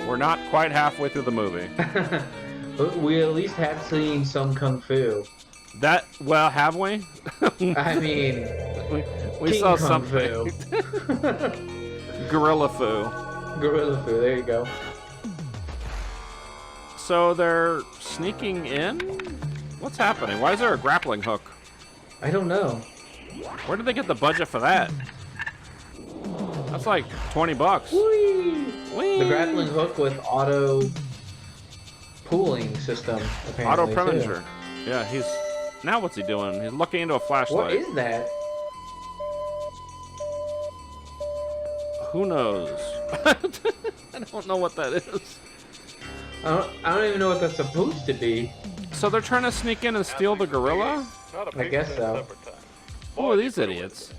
we're not quite halfway through the movie. But we at least have seen some Kung Fu. That, well, have we? I mean, we King saw Kung something. Fu. Gorilla Fu. Gorilla Fu, there you go. So they're sneaking in? What's happening? Why is there a grappling hook? I don't know. Where did they get the budget for that? That's like $20. Whee! Whee! The grappling hook with auto pooling system, apparently. Auto Preminger. Yeah, he's... Now what's he doing? He's looking into a flashlight. What is that? Who knows? I don't know what that is. I don't even know what that's supposed to be. So they're trying to sneak in and steal the gorilla? I guess so. Who are these idiots?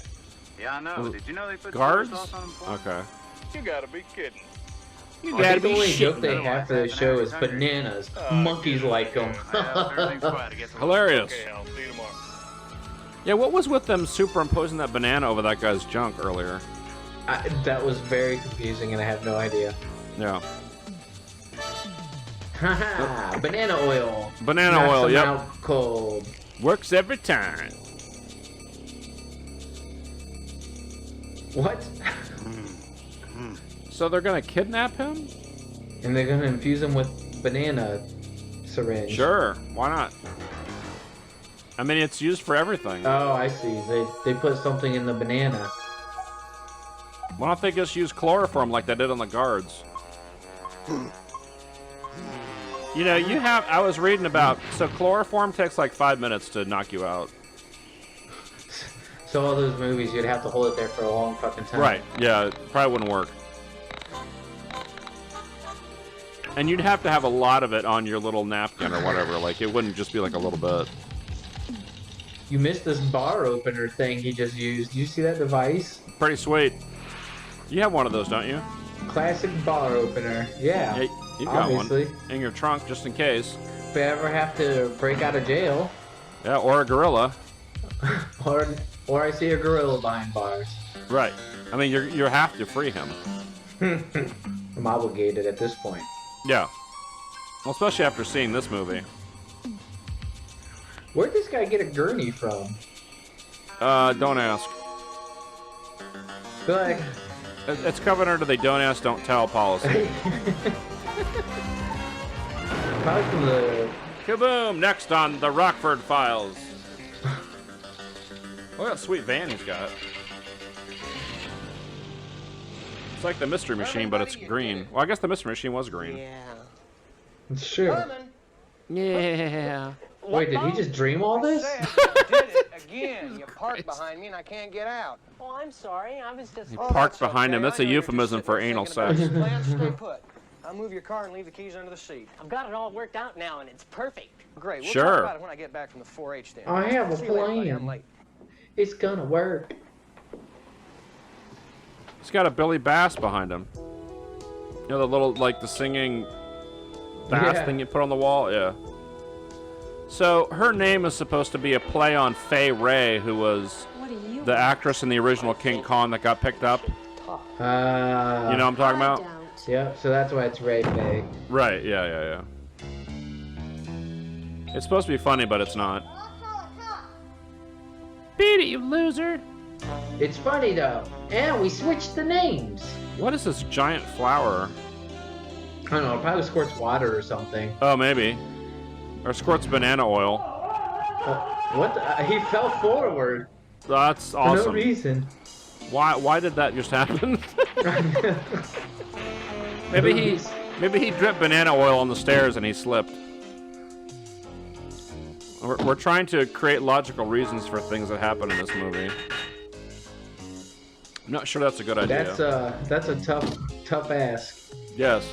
Yeah, I know. Did you know they put guards? sauce on them? Okay. You gotta be kidding. I think the only joke they have for the show is bananas. Monkeys like them. Hilarious. Okay, I'll see you tomorrow. Yeah, what was with them superimposing that banana over that guy's junk earlier? That was very confusing, and I have no idea. Yeah. Haha, banana oil. Banana Knocks oil, them yep. out cold. Works every time. What? So they're gonna kidnap him? And they're gonna infuse him with banana syringe. Sure, why not? I mean, it's used for everything. Oh, I see. They put something in the banana. Why don't they just use chloroform like they did on the guards? You know, I was reading about, so chloroform takes like 5 minutes to knock you out. So all those movies, you'd have to hold it there for a long fucking time. Right, yeah, it probably wouldn't work. And you'd have to have a lot of it on your little napkin or whatever, like it wouldn't just be like a little bit. You missed this bar opener thing he just used. Did you see that device? Pretty sweet. You have one of those, don't you? Classic bar opener. Yeah. You've got obviously. one in your trunk just in case. If I ever have to break out of jail. Yeah, or a gorilla. or I see a gorilla behind bars. Right. I mean, you have to free him. I'm obligated at this point. Yeah. Well, especially after seeing this movie. Where'd this guy get a gurney from? Don't ask. Feel like... It's covered under the don't ask, don't tell policy. Probably from the... Kaboom! Next on the Rockford Files. Look at that sweet van he's got. It's like the Mystery Machine, but it's green. Well, I guess the Mystery Machine was green. Yeah. It's true. Yeah. Wait, did he just dream all this? Did it again. You parked behind me and I can't get out. Oh, I'm sorry. I was just... He parked behind him. That's a euphemism for anal sex. Stay put. I'll move your car and leave the keys under the seat. I've got it all worked out now, and it's perfect. Great. We'll Sure. talk about it when I get back from the 4-H stand. I have a See you later, buddy. I'm plan. late. It's gonna work. He's got a Billy Bass behind him. You know, the little, like, the singing bass thing you put on the wall? Yeah. So, her name is supposed to be a play on Fay Wray, who was the actress in the original King Kong that got picked up. You know what I'm talking about? Yep, so that's why it's Ray Fay. Right, yeah. It's supposed to be funny, but it's not. Beat it, you loser! It's funny, though. And we switched the names. What is this giant flower? I don't know, it probably squirts water or something. Oh, maybe. Or squirts banana oil. What the? He fell forward. That's awesome. For no reason. Why did that just happen? maybe he dripped banana oil on the stairs and he slipped. We're trying to create logical reasons for things that happen in this movie. I'm not sure that's a good idea. That's a tough ask. Yes.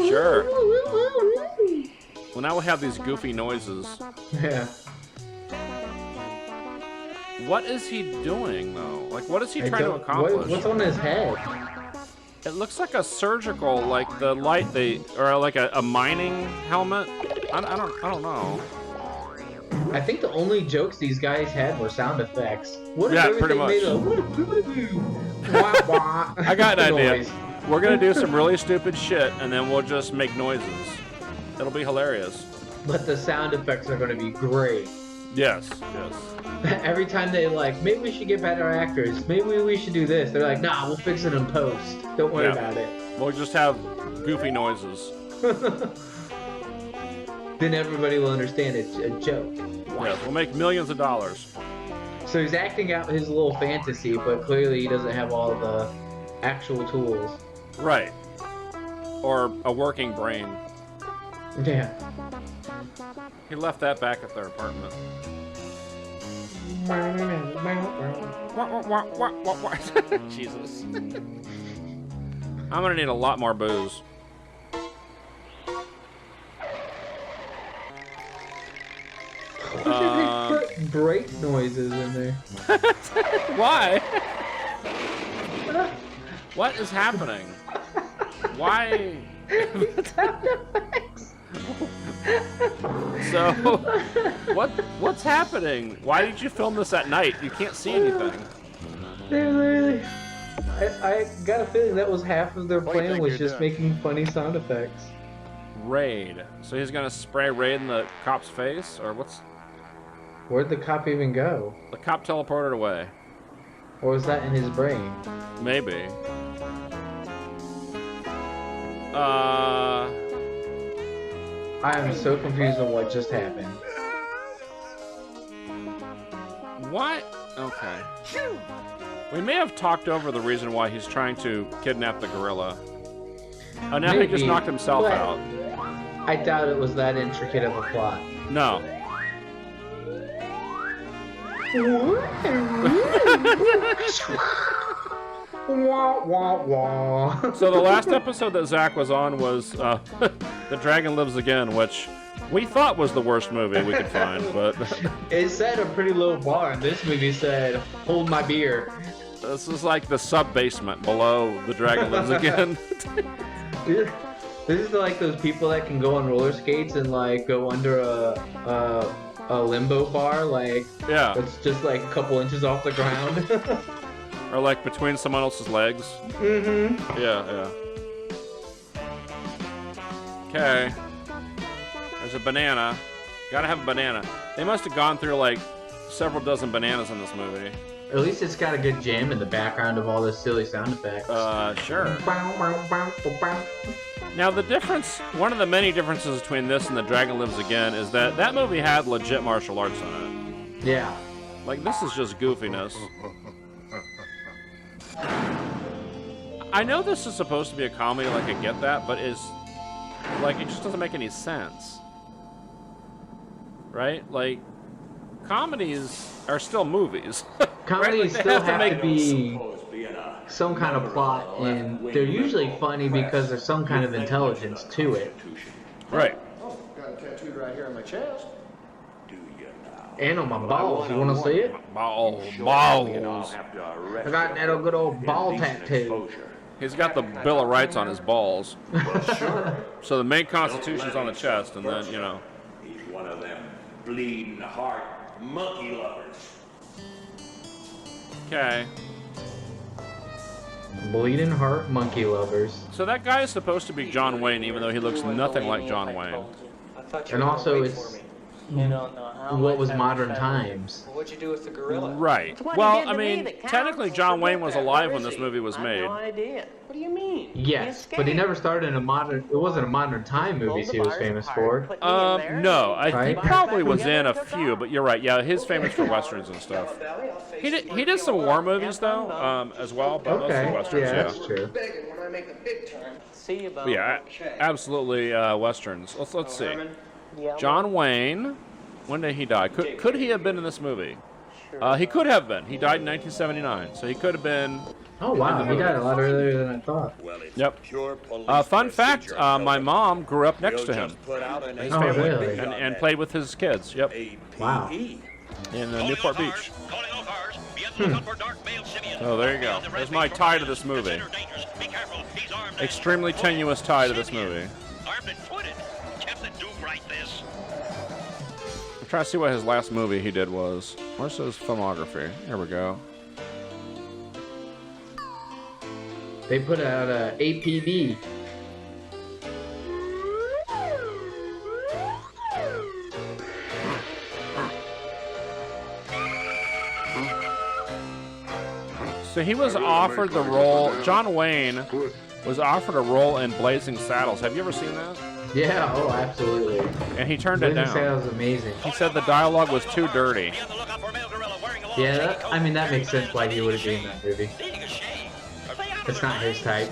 Sure. Well, now we have these goofy noises. Yeah. What is he doing, though? Like, what is he trying to accomplish? What's on his head? It looks like a surgical, like the light or like a mining helmet. I don't know. I think the only jokes these guys had were sound effects. What if Yeah, pretty much. I got an idea. Noise. We're gonna do some really stupid shit, and then we'll just make noises. It'll be hilarious. But the sound effects are gonna be great. Yes, yes. Every time they like, maybe we should get better actors. Maybe we should do this. They're like, nah, we'll fix it in post. Don't worry about it. We'll just have goofy noises. Then everybody will understand it's a joke. Yes, we'll make millions of dollars. So he's acting out his little fantasy, but clearly he doesn't have all the actual tools. Right. Or a working brain. Yeah. He left that back at their apartment. Jesus. I'm gonna need a lot more booze. Why did they put brake noises in there? Why? What is happening? Why? So, what's happening? Why did you film this at night? You can't see anything. I got a feeling that was half of their plan was just making funny sound effects. Raid. So he's gonna spray Raid in the cop's face, or what's? Where'd the cop even go? The cop teleported away. Or was that in his brain? Maybe. I am so confused on what just happened. What? Okay. We may have talked over the reason why he's trying to kidnap the gorilla. Oh, now he just knocked himself out. I doubt it was that intricate of a plot. No. Wah, wah, wah. So the last episode that Zach was on was The Dragon Lives Again, which we thought was the worst movie we could find, but... It said a pretty low bar, and this movie said, hold my beer. This is like the sub-basement below The Dragon Lives Again. This is like those people that can go on roller skates and like go under a limbo bar, like it's just like a couple inches off the ground. Or like between someone else's legs. Mm-hmm. Yeah. Okay. There's a banana. Gotta have a banana. They must have gone through like several dozen bananas in this movie. At least it's got a good jam in the background of all those silly sound effects. Sure. Now the difference, one of the many differences between this and The Dragon Lives Again is that that movie had legit martial arts in it. Yeah. Like this is just goofiness. I know this is supposed to be a comedy, like I get that, but it just doesn't make any sense. Right? Like, comedies are still movies. Comedies right? still have to be some kind of plot, and they're usually funny because there's some kind of intelligence to it. Right. Oh, got a tattoo right here on my chest. And on my balls. You want to see it? Balls. I got that good old ball tattoo. He's got the Bill of Rights on his balls. So the main Constitution's on the chest, and then, you know. He's one of them bleeding heart monkey lovers. Okay. Bleeding heart monkey lovers. So that guy is supposed to be John Wayne, even though he looks nothing like John Wayne. And also, it's what was modern times. What'd you do with the gorilla? Right. Well, I mean, technically John Wayne was alive when this movie was made. No idea. What do you mean? Yes, but he never starred in a modern. It wasn't a modern time movies he was famous for. No, he probably was in a few, but you're right. Yeah, he's famous for westerns and stuff. He did some war movies though, as well, but mostly westerns. Yeah, that's true. Yeah, absolutely westerns. Let's see. John Wayne. When did he die? Could he have been in this movie? He could have been. He died in 1979, so he could have been. Oh wow, he died a lot earlier than I thought. Yep. Fun fact: my mom grew up next to him, his family, really? and played with his kids. Yep. Wow. In Newport Beach. Oh, there you go. There's my tie to this movie. Extremely tenuous tie to this movie. I'm trying to see what his last movie he did was. Where's his filmography? Here we go. They put out APB. So he was offered the role. John Wayne was offered a role in Blazing Saddles. Have you ever seen that? Yeah, oh, absolutely. And he turned it down. Blazing Saddles is amazing. He said the dialogue was too dirty. Yeah, I mean, that makes sense why he would have been in that movie. It's not his type.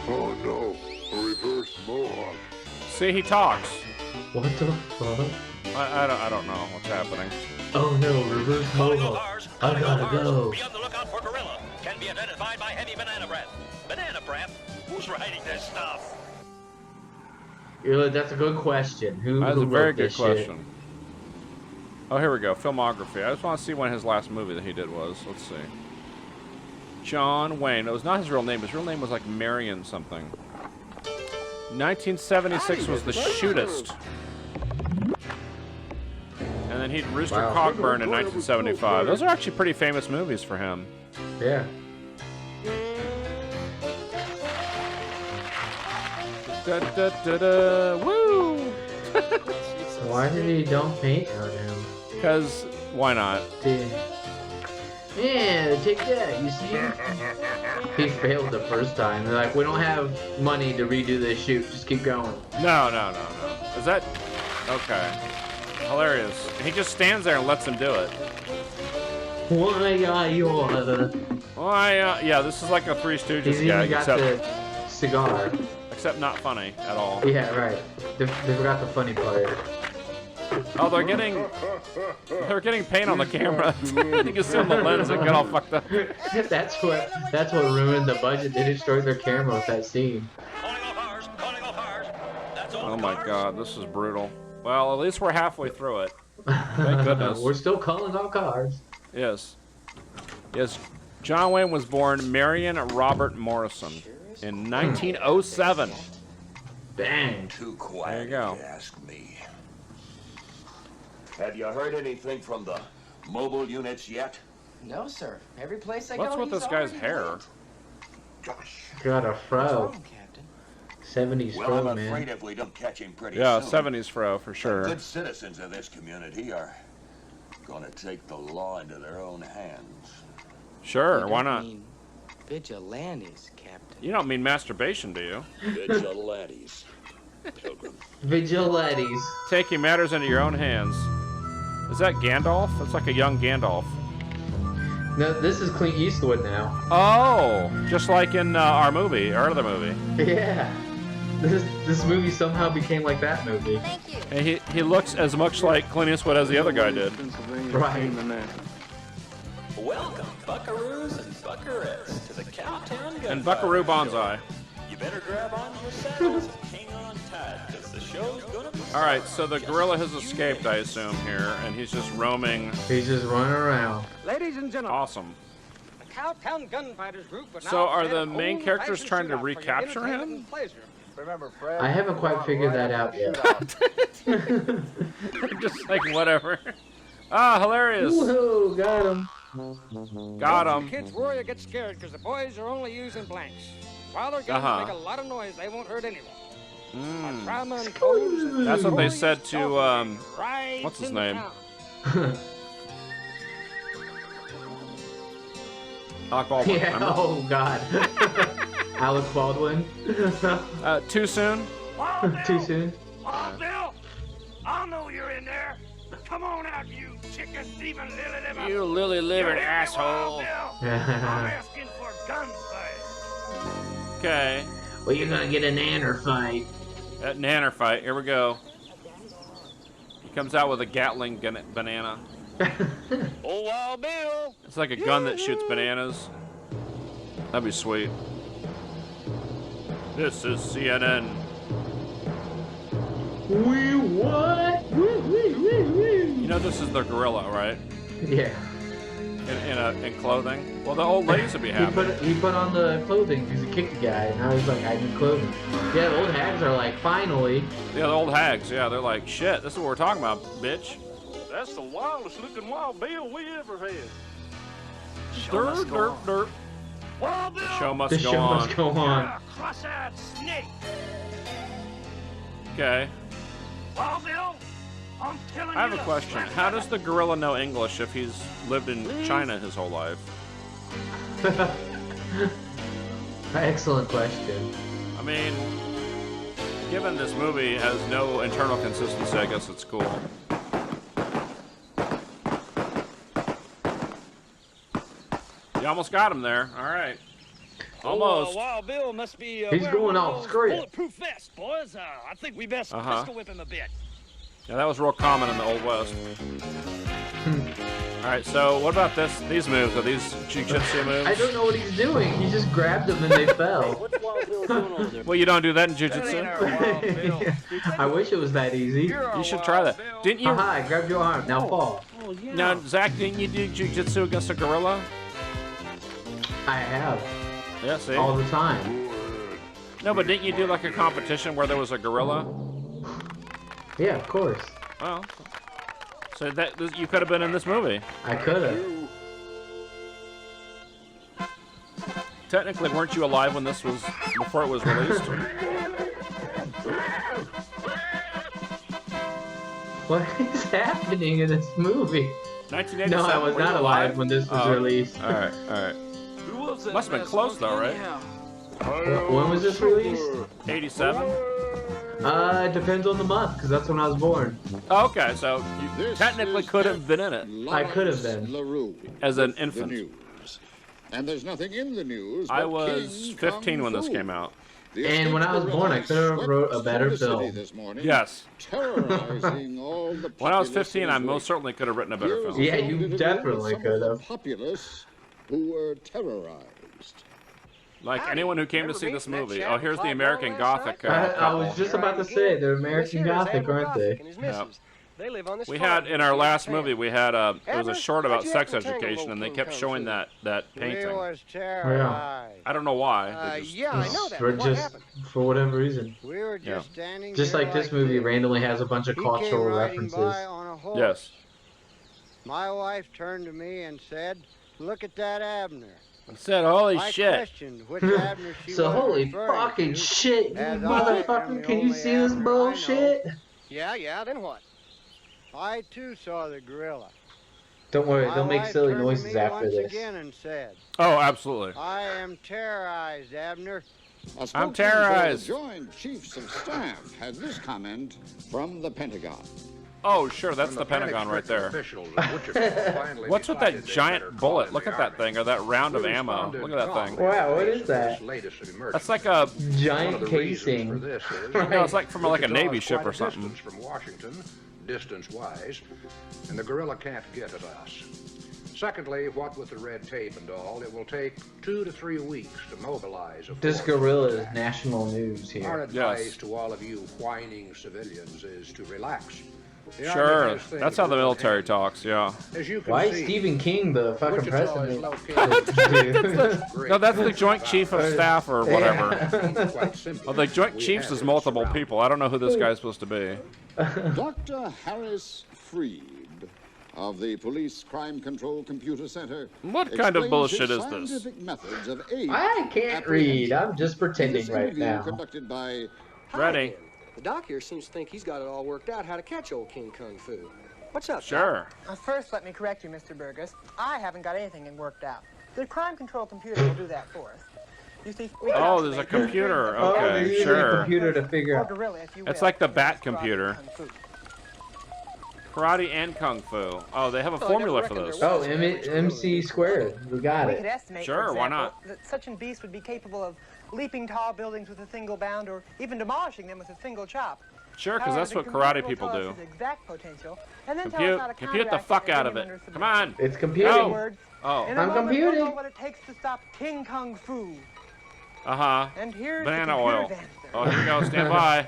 Oh no, a reverse mohawk. See, he talks. What the fuck? I don't know what's happening. Oh no, reverse mohawk. I gotta go. Be on the lookout for gorilla. Can be identified by heavy banana breath. Banana breath? Who's writing this stuff? That's a good question. That's who a very wrote good this question. shit? Oh, here we go. Filmography. I just want to see when his last movie that he did was. Let's see. John Wayne. It was not his real name. His real name was like Marion something. 1976 was The Shootist. And then he did Rooster Cogburn in 1975. Those are actually pretty famous movies for him. Yeah. Da, da, da, da. Woo! Why did he don't paint on him? Because why not? Yeah, take that, you see? He failed the first time. They're like, we don't have money to redo this shoot. Just keep going. No. Is that... Okay. Hilarious. He just stands there and lets him do it. Yeah, this is like a Three Stooges He's gag. even got the cigar. Except not funny at all. Yeah, right. They forgot the funny part. Oh, they're getting paint on the camera. You can see on the lens and get all fucked up. That's what ruined the budget. They destroyed their camera with that scene. Oh my god, this is brutal. Well, at least we're halfway through it. Thank goodness. We're still calling all cars. Yes. John Wayne was born Marion Robert Morrison in 1907. Bang. Too quiet, there you go. If you ask me. Have you heard anything from the mobile units yet? No, sir. Every place I go, what's with this guy's hair? Gosh. Got a fro. 70s well, fro, I'm man. afraid if we don't catch him pretty Yeah, soon, 70s fro for sure. the good citizens of this community are gonna take the law into their own hands. Sure, why not? Vigilantes, Captain. You don't mean masturbation, do you? Vigilantes, Pilgrim. Vigilantes. Taking matters into your own hands. Is that Gandalf? That's like a young Gandalf. No, this is Clint Eastwood now. Oh, just like in our movie, our other movie. Yeah. This movie somehow became like that movie. Thank you. And he looks as much like Clint Eastwood as the other guy did. Right. Welcome, buckaroos and buckarettes, to the Cowtown Gunfighter And Buckaroo Banzai. You better grab onto your saddles and hang on tight, because the show's gonna be... Alright, so the gorilla has escaped, I assume, here, and he's just roaming. He's just running around. Ladies and gentlemen. Awesome. The Cowtown Gunfighters group would So now are present the a main characters old-fashioned trying to shootout for your recapture entertainment him? and pleasure. Remember, Fred? I haven't quite figured that out yet. Just like whatever. Ah, hilarious. Woohoo, got him. Got him. Kids worry or get scared because the boys are only using blanks. While their guns make a lot of noise, they won't hurt anyone. That's what they said to, what's his name? Alec Baldwin. Yeah, oh, God. Alec Baldwin. Too soon? Too soon? Oh, Bill! I know you're in there. Come on out, you chicken-thieving lily-liver. You lily-livered asshole. I'm asking for gunfight. Okay. Well, you're gonna get a nanner fight. That nanner fight. Here we go. He comes out with a Gatling banana. Oh, Wild Bill. It's like a gun that shoots bananas. That'd be sweet. This is CNN. What? You know this is the gorilla, right? Yeah. In clothing. Well, the old ladies would be happy. He put on the clothing because he kicked the guy, and now he's like, I need clothing. Yeah, the old hags are like, finally. Yeah, the old hags. Yeah, they're like, shit. This is what we're talking about, bitch. That's the wildest looking Wild Bill we ever had. Derp. Wild Bill. The show must The go show on. must go on. Cross-eyed snake. Okay. Well, Bill, I'm telling you. I have a question. How does the gorilla know English if he's lived in China his whole life? Excellent question. I mean, given this movie has no internal consistency, I guess it's cool. You almost got him there. All right. Almost. Wild Bill must be. He's going off script. Bulletproof vest, boys. I think we best pistol whip him a bit. Yeah, that was real common in the Old West. All right, so what about these moves? Are these jiu-jitsu moves? I don't know what he's doing. He just grabbed them and they fell. Well, you don't do that in jiu-jitsu? I wish it was that easy. You should try that. Didn't you? Aha, I grabbed your arm. Now fall. Oh, yeah. Now, Zach, didn't you do jiu-jitsu against a gorilla? I have. Yeah, see? All the time. No, but didn't you do like a competition where there was a gorilla? Yeah, of course. Oh. So you could have been in this movie. I could have. Technically, weren't you alive when this was, before it was released? What is happening in this movie? 1987. No, I was not alive when this was released. All right, all right. Must have been close though, right? When was this released? 87. It depends on the month, because that's when I was born. Oh, okay, so you technically could have been in it. I could have been. As an infant. And there's nothing in the news. I was 15 when this came out. And when I was born, I could have wrote a better film. Yes. Terrorizing all the when I was 15, I most certainly could have written a better film. Yeah, you definitely could have. Populace who were terrorized. Like anyone who came to see this movie. Oh, here's the American Gothic I was just about to say, they're American Gothic, aren't they? Yep. We had, in our last movie, we had it was a short about sex education, and they kept showing that painting. Yeah. I don't know why. Yeah, I know that. For whatever reason. We were just standing just like this movie randomly has a bunch of cultural references. Yes. My wife turned to me and said, "Look at that Abner." I said, "Holy shit!" Questioned which Abner she So was holy referring fucking to, shit, you as motherfucker! Can you see this bullshit? Yeah, then what? I too saw the gorilla. Don't worry, they'll make silly noises after once this. Again and said, "Oh, absolutely." I am terrorized, Abner. I'm terrorized. Joint Chiefs of Staff had this comment from the Pentagon. Oh, sure, that's the Pentagon right there. What's with that giant bullet? Look at that thing, or that round of ammo. Look at that thing. Wow, what is that? That's like a giant casing. No, it's like from like a Navy ship or something. From Washington, distance-wise, and the gorilla can't get at us. Secondly, what with the red tape and all, it will take 2 to 3 weeks to mobilize. This gorilla is national news here. Our advice to all of you whining civilians is to relax. Sure, that's how the military talks, yeah. Why is Stephen King the fucking president? No, that's the Joint Chief of Staff or whatever. Well, the Joint Chiefs is multiple people. I don't know who this guy's supposed to be. Dr. Harris Freed of the Police Crime Control Computer Center. What kind of bullshit is this? Methods of aid I can't read. I'm just pretending right now. Conducted by Ready. The doc here seems to think he's got it all worked out how to catch old King Kung Fu. What's up, Sure. First, let me correct you, Mr. Burgess. I haven't got anything worked out. The crime control computer will do that for us. You see, oh, there's a computer. Okay, sure. A computer to figure out. It's like the Bat computer. Karate and Kung Fu. Oh, they have a formula for this. Oh, MC squared. We got it. Could estimate, sure, example, why not? That such a beast would be capable of leaping tall buildings with a single bound, or even demolishing them with a single chop. Sure, because that's what karate people do. Compute the fuck out of it. Come on. It's computing. No. Oh. I'm computing. What it takes to stop King Kung Fu. Uh-huh. And here's banana oil. Oh, here we go. Stand by.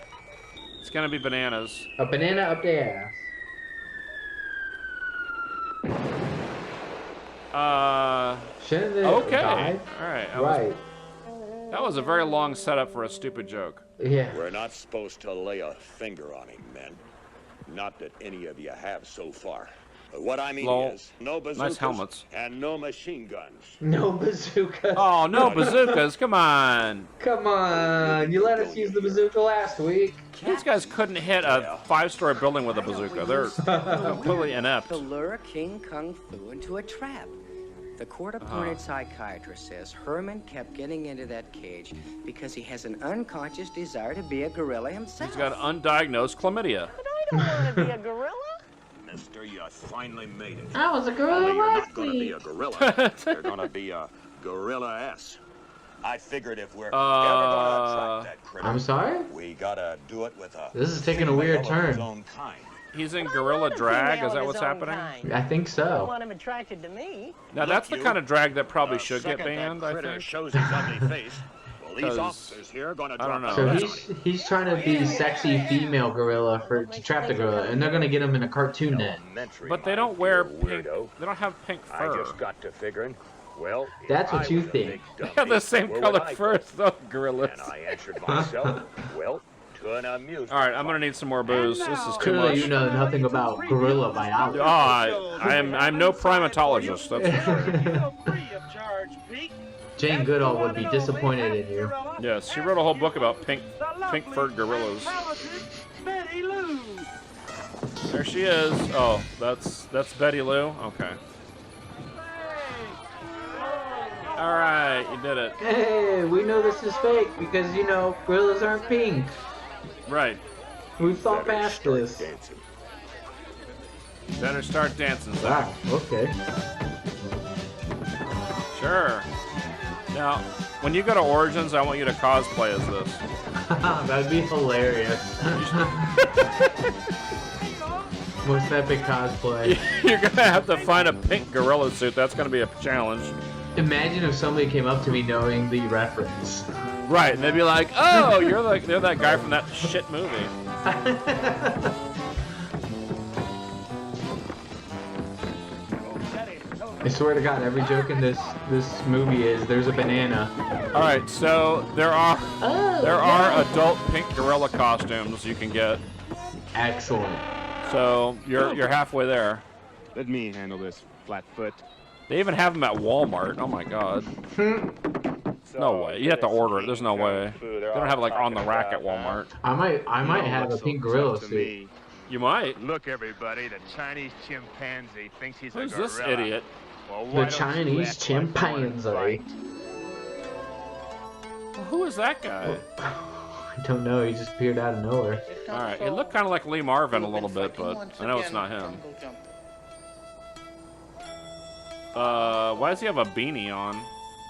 It's gonna be bananas. A banana up the ass. Okay. All right. That was a very long setup for a stupid joke. Yeah. We're not supposed to lay a finger on him, men. Not that any of you have so far. What I mean Lol. is, no bazookas Nice helmets. and no machine guns. No bazooka. Oh, no bazookas! Come on! Come on! You let us use the bazooka last week. These guys couldn't hit a 5-story building with a bazooka. They're completely inept. To lure King Kung Fu into a trap. The court-appointed psychiatrist says Herman kept getting into that cage because he has an unconscious desire to be a gorilla himself. He's got undiagnosed chlamydia. But I don't want to be a gorilla. Mister, you finally made it. I was a gorilla Only you're last not going to be a gorilla. You're going to be a gorilla-S. I figured if we're ever going to attract that critter, I'm sorry? we got to do it with a This is taking a weird female of his turn. own kind. He's in gorilla drag? Is that what's happening? I think I so. want him attracted to me. Now, that's the kind of drag that probably should get Second banned, that I critter think. shows his ugly face, well, these 'Cause- officers here are going to I don't drop know. So he's trying to be sexy female gorilla to trap the gorilla, and they're gonna get him in a cartoon net. But they don't wear pink. They don't have pink I fur. just got to figuring, well, if That's what I you was a think. big They have dummy, the same where color would I fur go? as those gorillas. And I answered myself, well, to an amusement. All right, I'm gonna need some more booze. This is too Clearly, much. you know nothing about gorilla biology. Oh, I'm no primatologist. That's for sure. Jane Goodall would be disappointed in you. Yes, she wrote a whole book about pink furred gorillas. Betty Lou. There she is. Oh, that's Betty Lou. Okay. All right, you did it. Hey, we know this is fake because, you know, gorillas aren't pink. Right. We've thought past this. Better start dancing, Zach. Wow, okay. Sure. Now, when you go to Origins, I want you to cosplay as this. That'd be hilarious. Most epic cosplay. You're gonna have to find a pink gorilla suit. That's gonna be a challenge. Imagine if somebody came up to me knowing the reference. Right, and they'd be like, "Oh, you're that guy from that shit movie." I swear to God, every joke in this movie is there's a banana. All right, so there are adult pink gorilla costumes you can get. Excellent. So you're halfway there. Let me handle this, Flatfoot. They even have them at Walmart. Oh my God. No way. You have to order it. There's no way. They don't have it like on the rack at Walmart. I might have a pink gorilla suit. You might. Look, everybody, the Chinese chimpanzee thinks he's Who's a gorilla. this idiot? Well, The why don't you Chinese act like one chimpanzee. Well, who is that guy? I don't know. He just appeared out of nowhere. All right, he looked kind of like Lee Marvin a little bit, but I know it's not him. Why does he have a beanie on?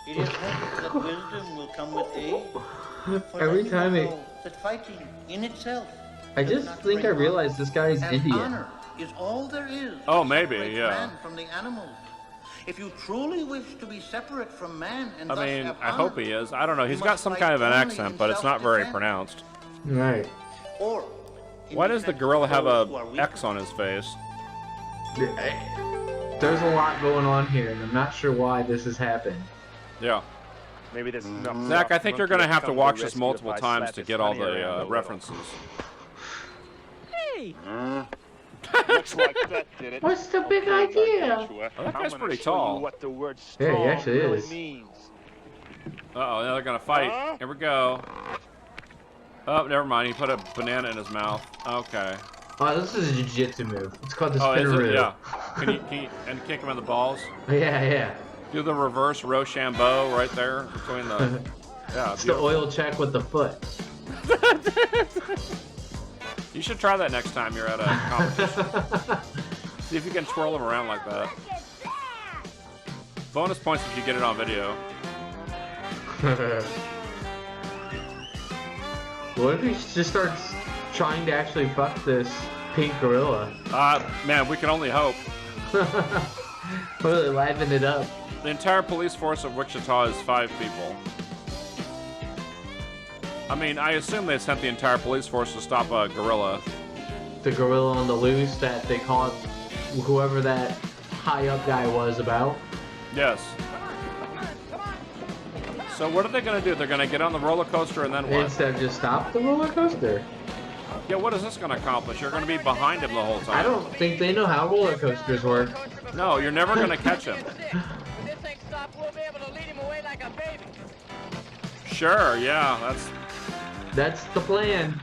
It is hoped that wisdom will come with age. For Every you time know that fighting in itself I just think I realized this guy's and Indian. honor is all there is. Oh, to maybe, separate yeah. man from the animals. If you truly wish to be separate from man and I thus mean, have I hope honor, he is. I don't know. He's you got must some fight kind of an only accent, in but it's not very self-defense. pronounced. Right. Or Why does the gorilla have a X on his face? There's a lot going on here, and I'm not sure why this has happened. Yeah. Maybe this Zach, I think you're going to have to watch this multiple times to get all the references. Hey! Looks like that did it. What's the big idea? Oh, that guy's pretty tall. What the word Yeah, he strong actually really is. means. Uh-oh, now they're going to fight. Here we go. Oh, never mind. He put a banana in his mouth. Okay. Oh, this is a jiu-jitsu move. It's called the Oh, is it? spinneroo. Yeah. Can you and kick him in the balls? Yeah. Do the reverse Rochambeau right there between the... Yeah, It's the oil check with the foot. You should try that next time you're at a competition. See if you can twirl him around like that. Bonus points if you get it on video. What if he just starts trying to actually fuck this pink gorilla? Man, we can only hope. Really liven it up. The entire police force of Wichita is 5 people. I mean, I assume they sent the entire police force to stop a gorilla. The gorilla on the loose that they caught whoever that high up guy was about. Yes. So what are they going to do? They're going to get on the roller coaster and then what? Instead of just stop the roller coaster. Yeah, what is this going to accomplish? You're going to be behind him the whole time. I don't think they know how roller coasters work. No, you're never going to catch him. Sure, yeah, that's the plan.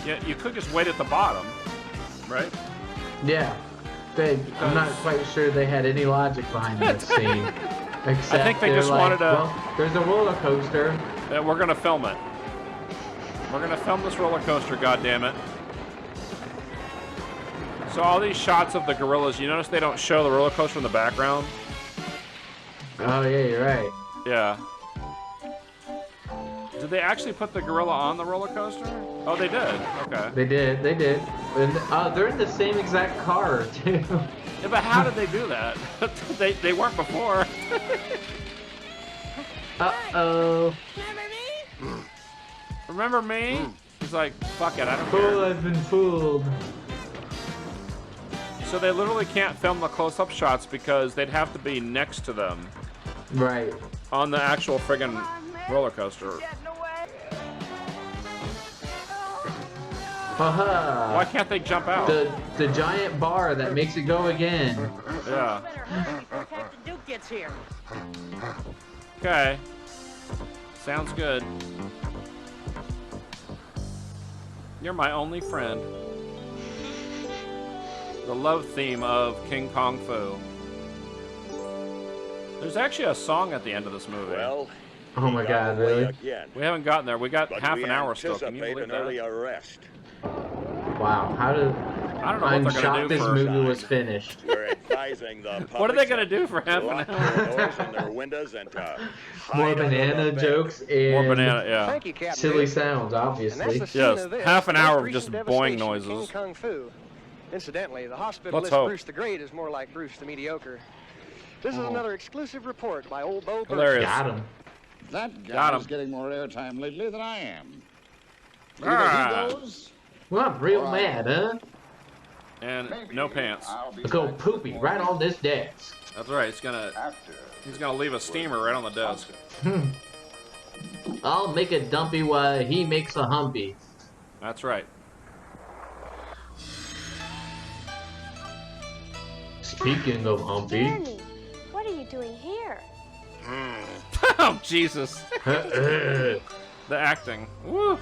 Yeah, you could just wait at the bottom, right? Yeah. I'm not quite sure they had any logic behind that scene. Except I think they just like, wanted to... Well, there's a roller coaster. We're going to film it. We're going to film this roller coaster, goddammit. So all these shots of the gorillas, you notice they don't show the roller coaster in the background? Oh, yeah, you're right. Yeah. Did they actually put the gorilla on the roller coaster? Oh, they did. Okay. They did. And, they're in the same exact car, too. Yeah, but how did they do that? they weren't before. Uh-oh. Remember me? He's like, fuck it, I don't care. I've been fooled. So they literally can't film the close-up shots because they'd have to be next to them. Right. On the actual friggin' roller coaster. Haha. Why can't they jump out? The giant bar that makes it go again. Yeah. Duke gets here. Okay. Sounds good. You're my only friend. The love theme of King Kong Fu. There's actually a song at the end of this movie. Well, oh my God, really? We haven't gotten there. We got but half we an hour still. Can you anticipate believe an early that? arrest. Wow, how did... I don't know I'm what they're gonna shocked do this for... movie was finished. We're advising the public. What are they gonna do for half an lock hour? their doors and their windows and More banana jokes and More banana, yeah. Thank you, Captain silly Duke. sounds, obviously. Yes, half an hour of just boing noises. King Kung Fu. Incidentally, the hospital Let's list hope. Bruce the Great is more like Bruce the Mediocre. This is another exclusive report by old Bo Hilarious. Got him. That Got guy's him. getting more airtime lately than I am. Either Ah. he goes, Well, I'm real or mad, huh? And no pants. Let's go poopy right on this desk. That's right. He's gonna leave a steamer right on the desk. I'll make a dumpy while he makes a humpy. That's right. Speaking of humpy. Danny, what are you doing here? Oh Jesus! The acting. Woo!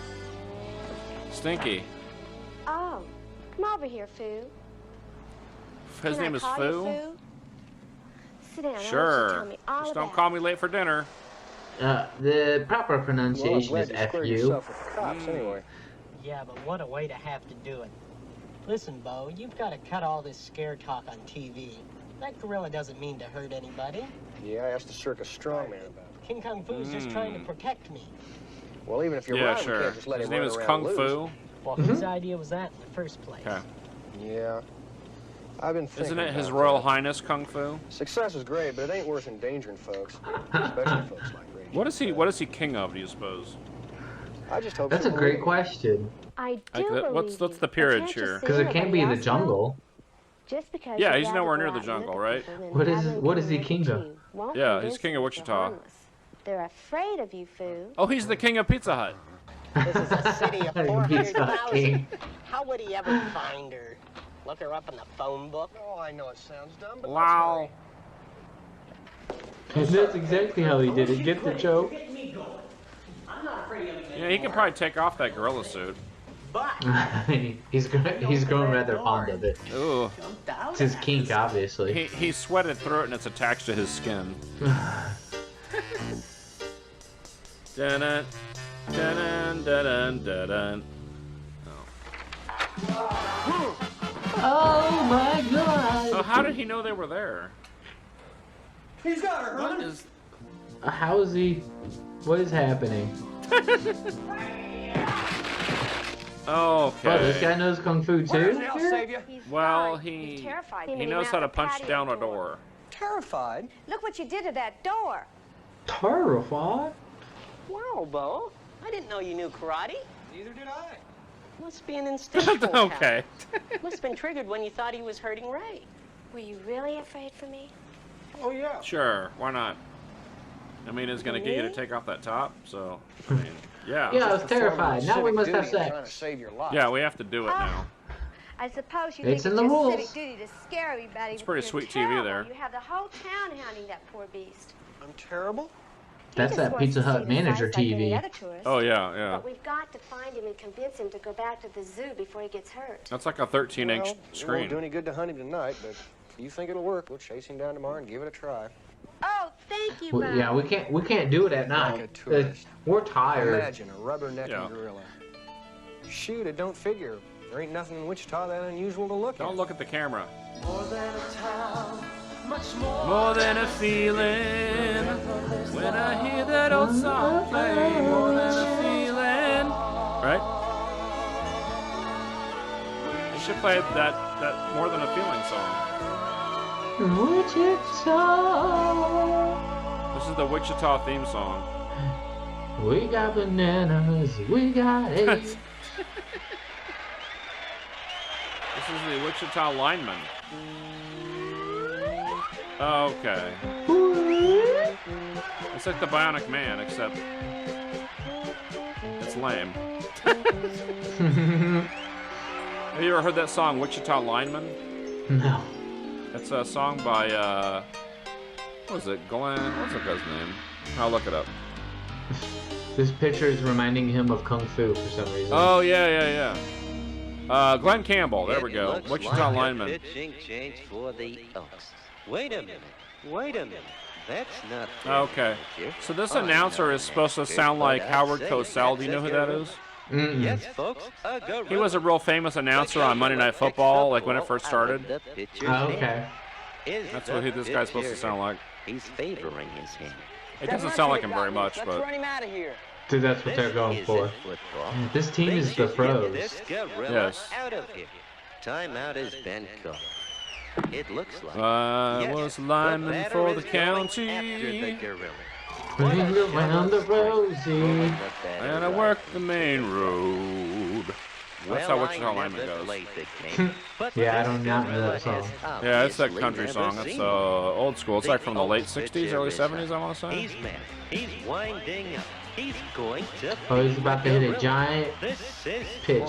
Stinky. Oh, come over here, Fu. His Can I name is call Fu? you Fu? Sit down. I want you to Sure. tell me all Just don't about call me late for dinner. The proper pronunciation is F-U. Anyway. Yeah, but what a way to have to do it. Listen, Bo, you've got to cut all this scare talk on TV. That gorilla doesn't mean to hurt anybody. Yeah, I asked the circus strongman about it. King Kung Fu's just trying to protect me. Well, even if you're Yeah, right, we sure. can't just let His him name run is around Kung loose. Fu. Well, whose idea was that in the first place? Okay. Yeah. I've been thinking Isn't it His about Royal that. Highness Kung Fu? Success is great, but it ain't worth endangering folks, especially folks like me. What is he king of? Do you suppose? I just hope That's a great question. I do Like believe what's you. the peerage here? Because it can't be the jungle. Just because Yeah, you'd he's rather nowhere go near out the and jungle, look at right? people than What have is- them what come is he and king look of? at you. Won't Yeah, he's convince king them of that Wichita. they're harmless. They're afraid of you, Fu. Oh, he's the king of Pizza Hut. This is a city of He's not 400,000. king. How would he ever find her? Look her up in the phone book? Oh, I know it sounds dumb, but Wow. And that's exactly how he did it. Get the joke? I'm not afraid of Yeah, he could probably take off that gorilla suit. he's growing rather fond of it. Ooh. It's his kink, obviously. He sweated through it and it's attached to his skin. Dun-dun, dun-dun, dun-dun, dun-dun. Oh my God! So how did he know they were there? He's got her, What Herman. is... How is he? What is happening? Okay. Oh, this guy knows kung fu too. I'll save you. Well, He's he terrified. knows how to punch down a door. Terrified. Look what you did to that door. Terrified? Wow, Bo. I didn't know you knew karate. Neither did I. Must be an instinctual Okay. talent. Must have been triggered when you thought he was hurting Ray. Were you really afraid for me? Oh, yeah. Sure, why not? I mean, it's gonna get you to take off that top, so I mean. Yeah. Yeah, I was terrified. Now we must have sex. Trying to save your life. Yeah, we have to do it now. I suppose you It's think in it's the your rules. civic duty to scare everybody. It's pretty You're sweet TV terrible. there. You have the whole town hounding that poor beast. I'm terrible? That's that Pizza Hut manager TV. Oh yeah, yeah. But we've got to find him and convince him to go back to the zoo before he gets hurt. That's like a 13-inch Well, it won't screen. do any good to hunt him tonight, but if you think it'll work, we'll chase him down tomorrow and give it a try. Oh, thank you, Well, yeah, we can't do it at Like a night. tourist. We're tired. Imagine a rubber-necked gorilla. Shoot, it don't figure. There ain't nothing in Wichita that unusual to look at. Don't look at the camera. More than a town, much More than a feeling. When I hear that old song play. More than a feeling. Right? You should play that More Than a Feeling song. Wichita. This is the Wichita theme song. We got bananas. We got eggs. This is the Wichita lineman. Okay. It's like the Bionic Man, except it's lame. Have you ever heard that song, Wichita Lineman? No. It's a song by, what was it, Glenn? What's that guy's name? I'll look it up. This picture is reminding him of Kung Fu for some reason. Oh, yeah. Glenn Campbell, there we go. Wichita lineman. Pitching change for the Elks. Wait a minute. That's not Okay. So this announcer is supposed to sound like Howard Cosell. Do you know who that is? Yes, folks. He was a real famous announcer on Monday Night Football, like when it first started. Oh, okay. That's what this guy's supposed to sound like. He's favoring his hand. It doesn't sound like him very much, Let's but run him out of here. Dude, that's what they're going for. This team is the pros. Yes. Out of here. Timeout has been called. It looks like I was lineman for the county, around the rosy, and I worked the main road. That's how Wichita lineman goes. Yeah, I don't know that song. Yeah, it's that country song. It's old school. It's like from the late 60s, early 70s, I want to say. He's mad. He's winding up. He's going to. Oh, he's about to hit a giant pitch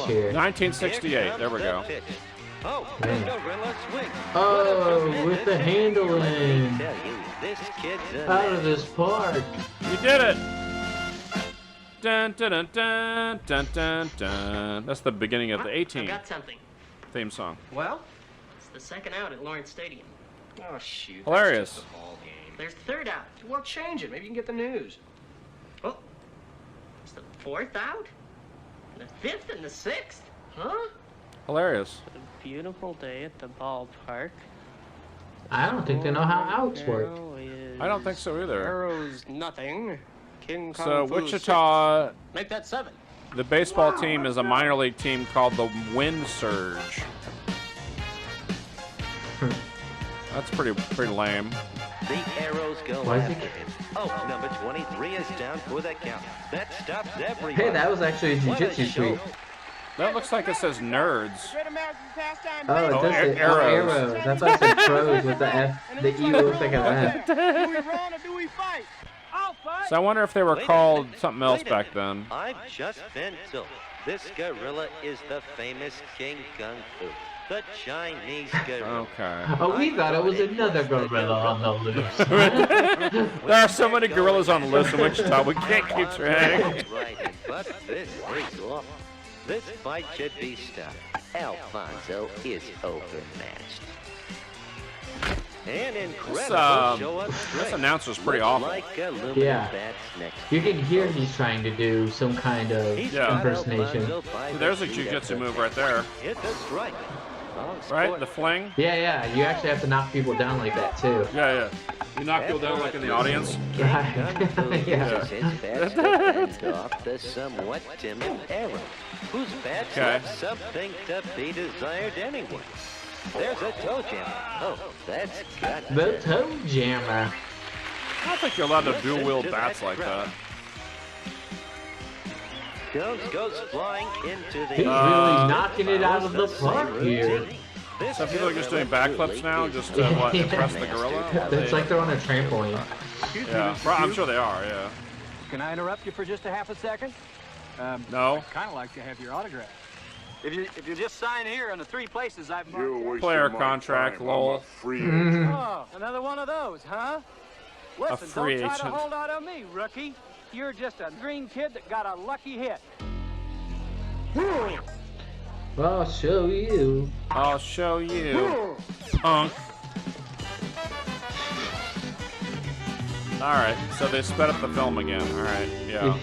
here. 1968. There we go. Oh, Man. gorilla swing. Oh, with the handling. Tell you, this kid's Out of this park. You did it! Dun, dun, dun, dun, dun, dun, dun. That's the beginning of the I've 18 got something. theme song. Well, it's the second out at Lawrence Stadium. Oh, shoot. Hilarious. That's just a ball game. There's the third out. Well, change it. Maybe you can get the news. Oh, it's the fourth out? The fifth and the sixth? Huh? Hilarious. A beautiful day at the ballpark. I don't think they know how outs work. I don't think so either. Arrows, nothing. King Kong So Fu, Wichita, Make that seven. the baseball team is a minor league team called the Wind Surge. That's pretty lame. The arrows go Why is after he- him. Oh, number 23 is down for the count. That stops everybody. Hey, that was actually a What a jiu-jitsu show. sweep. That looks like it says nerds. Great American pastime. Oh, it Oh, does say arrows. arrows. I thought it said pros with the F. The E looks like an F. Do we run or do we fight? I'll fight. So I wonder if they were Wait a called minute. something else Wait a back minute. then. I've just been told this gorilla is the famous King Kung Fu, the Chinese gorilla. Okay. Oh, we thought it was another gorilla on the loose. There are so many gorillas on the loose in Wichita, we can't keep track. Right, but this is awful. This fight should be stopped. Alfonso is overmatched. An incredible show of This strength. announcer's pretty Looks awful. like aluminum Yeah. bats next. You can hear he's trying to do some kind of Yeah. impersonation. See, there's a jiu-jitsu move right there. Hit the strike. Right? The fling? Yeah, you actually have to knock people down like that too. Yeah. You knock people down like in the audience. Right. Yeah. Uses his bats to fend off the somewhat timid arrow, whose bats Okay. left something to be desired anyway. There's a toe jammer. Oh, that's got The to- toe jammer. I don't think you're allowed to dual wield bats like that. Jones goes flying into the He's really knocking it out of the park here. Some people are just doing backflips now, just to what, impress the gorilla? It's like they're on a trampoline. Yeah, well, I'm sure they are, yeah. Can I interrupt you for just a half a second? No. I'd kind of like to have your autograph. If you just sign here in the 3 places I've marked. Player contract, lol. Oh, another one of those, huh? Listen, free don't try agent. to hold out on me, rookie. You're just a green kid that got a lucky hit. I'll show you. I'll show you. Punk. Alright, so they sped up the film again. Alright, yeah.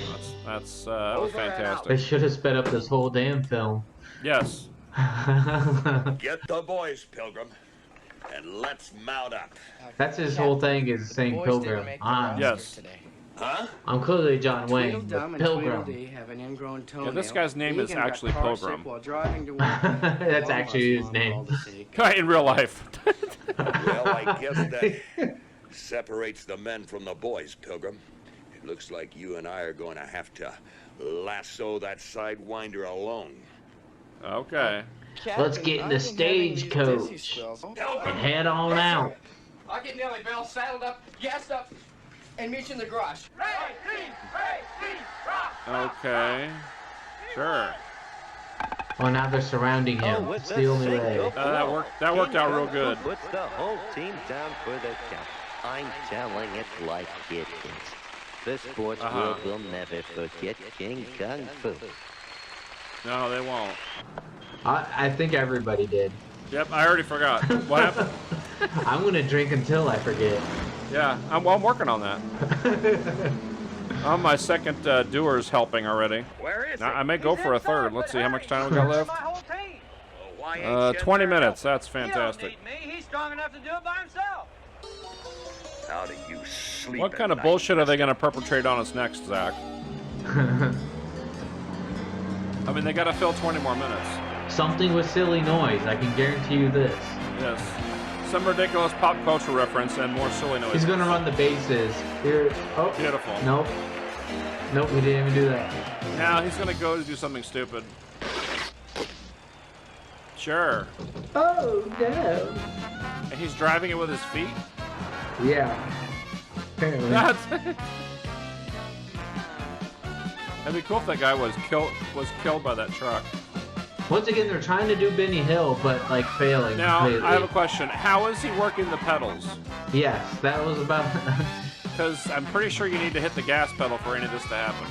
That was fantastic. They should have sped up this whole damn film. Yes. Get the boys, Pilgrim, and let's mount up. That's his whole thing is saying Pilgrim. Yes. Huh? I'm clearly John Wayne, but Pilgrim. Yeah, this guy's name is actually Pilgrim. That's actually his name. In real life. Well, I guess that separates the men from the boys, Pilgrim. It looks like you and I are going to have to lasso that sidewinder alone. Okay. Let's get in the stagecoach and head on out. I'll get Nellie Bell saddled up, gassed up, and meet you in the garage. Okay. Sure. Well, now they're surrounding him. It's the only way. That worked out real good. Puts the whole team down for the count. I'm telling it like it is. The sports world will never forget King Kung Fu. No, they won't. I think everybody did. Yep, I already forgot. What happened? I'm gonna drink until I forget. Yeah, I'm working on that. On my second doers helping already. Where is I may go for a third. Let's see how much time we got left. 20 minutes. That's fantastic. He's strong enough to do it by himself. How do you sleep? What kind of bullshit are they going to perpetrate on us next, Zach? I mean, they got to fill 20 more minutes. Something with silly noise. I can guarantee you this. Yes. Some ridiculous pop culture reference and more silly noise. He's gonna run the bases. Here. Oh. Beautiful. Nope. Nope, we didn't even do that. Now he's gonna go to do something stupid. Sure. Oh, no. And he's driving it with his feet? Yeah. Apparently. That'd be cool if that guy was killed by that truck. Once again, they're trying to do Benny Hill, but like failing. Now, completely. I have a question. How is he working the pedals? Yes, that was about... Because I'm pretty sure you need to hit the gas pedal for any of this to happen.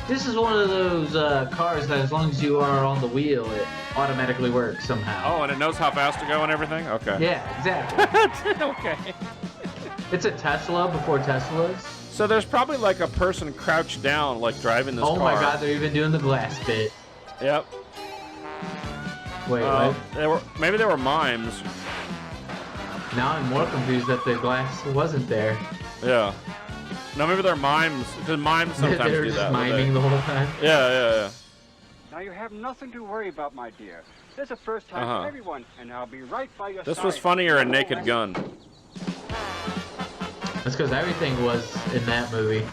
This is one of those cars that as long as you are on the wheel, it automatically works somehow. Oh, and it knows how fast to go and everything? Okay. Yeah, exactly. Okay. It's a Tesla before Teslas. So there's probably like a person crouched down, like driving this car. Oh my god, they're even doing the glass bit. Yep. Wait, what? Maybe they were mimes. Now I'm more confused that the glass wasn't there. Yeah. No, maybe they're mimes. Because mimes sometimes They're do just that. miming the whole time. Yeah. Now you have nothing to worry about, my dear. This is the first time for everyone, and I'll be right by your side. This was funnier in Naked Gun. That's because everything was in that movie.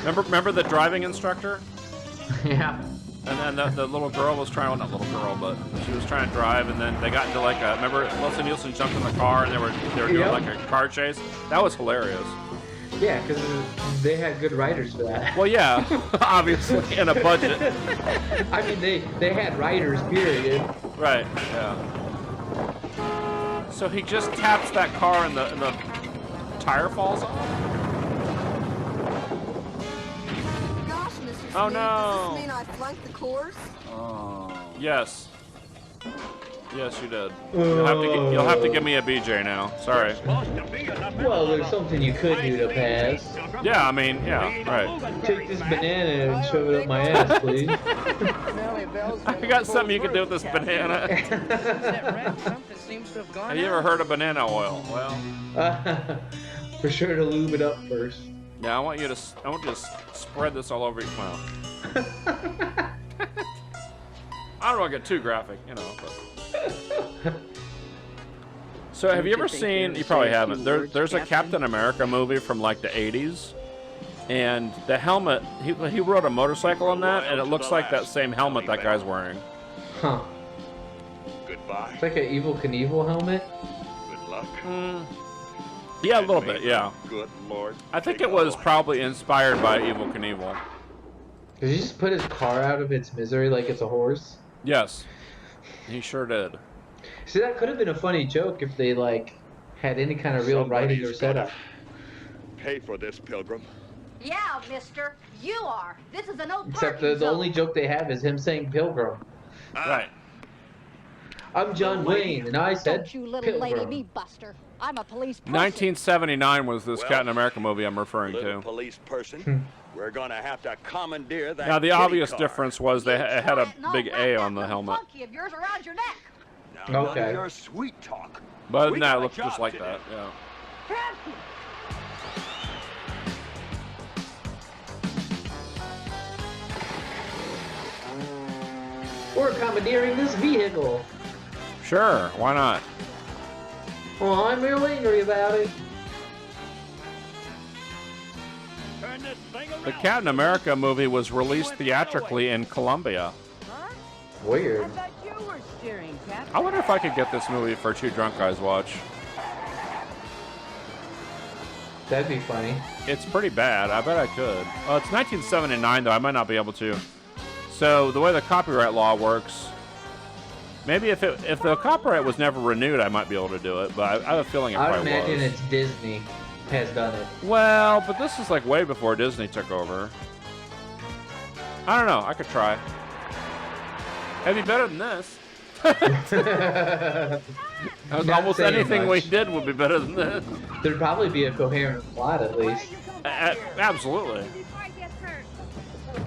Remember the driving instructor? Yeah. And then the little girl was trying, well, not little girl, but she was trying to drive, and then they got into like a, remember Leslie Nielsen jumped in the car, and they were doing like a car chase? That was hilarious. Yeah, because they had good writers for that. Well, yeah, obviously, in a budget. I mean, they had writers, period. Right, yeah. So he just taps that car and the tire falls off? Gosh, Mr. Oh, Smith, no. Does this mean I flunked the course? Oh. Yes. Yes, you did. You'll have to give me a BJ now. Sorry. Well, there's something you could do to pass. Yeah, I mean, yeah, right. Take this banana and shove it up my ass, please. I got something you can do with this banana. Have you ever heard of banana oil? Well, for sure to lube it up first. Yeah, I want you to spread this all over your mouth. I don't want to get too graphic, you know, but. So have you ever seen, you probably haven't, there's a Captain America movie from like the 80s, and the helmet, he rode a motorcycle on that, and it looks like that same helmet that guy's wearing. Huh. Goodbye. It's like an Evel Knievel helmet? Good luck. Yeah, a little bit, yeah. Good Lord. I think it was probably inspired by Evel Knievel. Did he just put his car out of its misery like it's a horse? Yes, he sure did. See, that could have been a funny joke if they like had any kind of real writing or setup. Pay for this, Pilgrim. Yeah, mister. You are. This is an old Except the only joke they have is him saying Pilgrim. Right. I'm John Wayne, and I said Don't you little lady Pilgrim. me buster. I'm a police person. 1979 was this Captain America movie I'm referring to. Police person. We're gonna have to commandeer that. Now the kitty obvious car. difference was they had a big A on the helmet. Monkey of yours around your neck. Now, Okay. none of your sweet talk. But We no, got it a looked just job like to do. that. Yeah. We're commandeering this vehicle. Sure, why not? Well, I'm real angry about it. The Captain America movie was released theatrically in Colombia. Weird. I wonder if I could get this movie for Two Drunk Guys watch. That'd be funny. It's pretty bad. I bet I could. Oh, it's 1979 though. I might not be able to. So the way the copyright law works, maybe if the copyright was never renewed, I might be able to do it. But I have a feeling it I would probably imagine was. it's Disney has done it. Well, but this is like way before Disney took over. I don't know. I could try. It'd be better than this. Not Almost saying anything much. we did would be better than this. There'd probably be a coherent plot at least. Absolutely.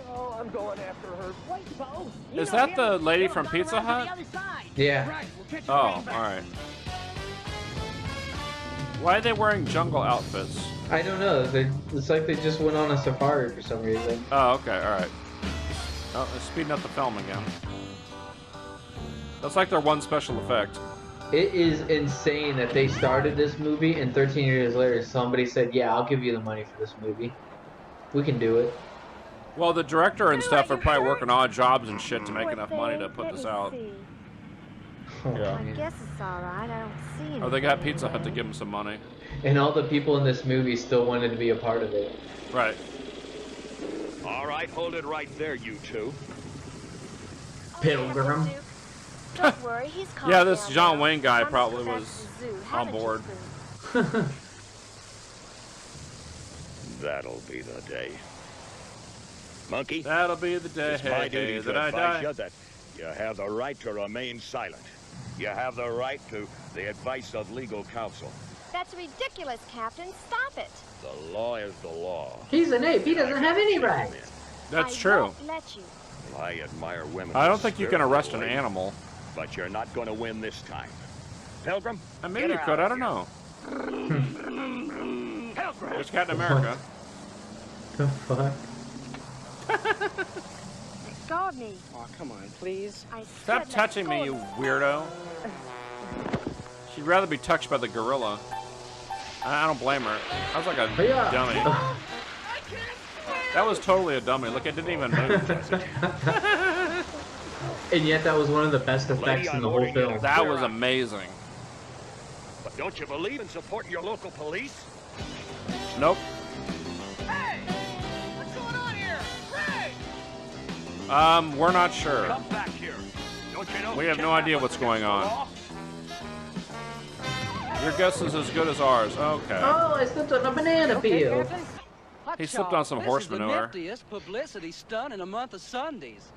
Oh, I'm going after her. Wait, Bo. Is that the lady from Pizza Hut? Yeah. Oh, all right. Why are they wearing jungle outfits? I don't know. It's like they just went on a safari for some reason. Oh, okay, all right. Oh, they're speeding up the film again. That's like their one special effect. It is insane that they started this movie and 13 years later somebody said, yeah, I'll give you the money for this movie. We can do it. Well, the director and stuff are probably working odd jobs and shit to make enough money to put this out. Yeah. I guess it's alright. I don't see anything. Or they got Pizza Hut to give them some money. And all the people in this movie still wanted to be a part of it. Right. All right, hold it right there, you two. Pilgrim. Don't worry, he's calmed Yeah, this down John now. Wayne guy I'm probably back was to the zoo. on Haven't you, board. Sue? That'll be the day. Monkey? That'll be the day, It's my duty that to I advise die. you that you have the right to remain silent. You have the right to the advice of legal counsel. That's ridiculous, Captain. Stop it. The law is the law. He's an ape. He doesn't have any rights. That's I true. won't let you. I admire women. I don't with think you spirit, can arrest an lady, animal. But you're not going to win this time. Pilgrim? Maybe get you her could. out I of don't know. Pilgrim! There's Captain America. The fuck? Guard me. Oh, come on, please. I Stop said touching me, you weirdo. She'd rather be touched by the gorilla. I don't blame her. I was like a dummy. That was totally a dummy. Look, it didn't even move. And yet that was one of the best effects in the whole film. That was amazing. But don't you believe in supporting your local police? Nope. What's going on here? Ray! We're not sure. Come back here. Don't you know We have no idea what's going on. Your guess is as good as ours. Okay. Oh, I slipped on a banana peel. He slipped on some horse manure. This is the niftiest publicity stunt in a month of Sundays.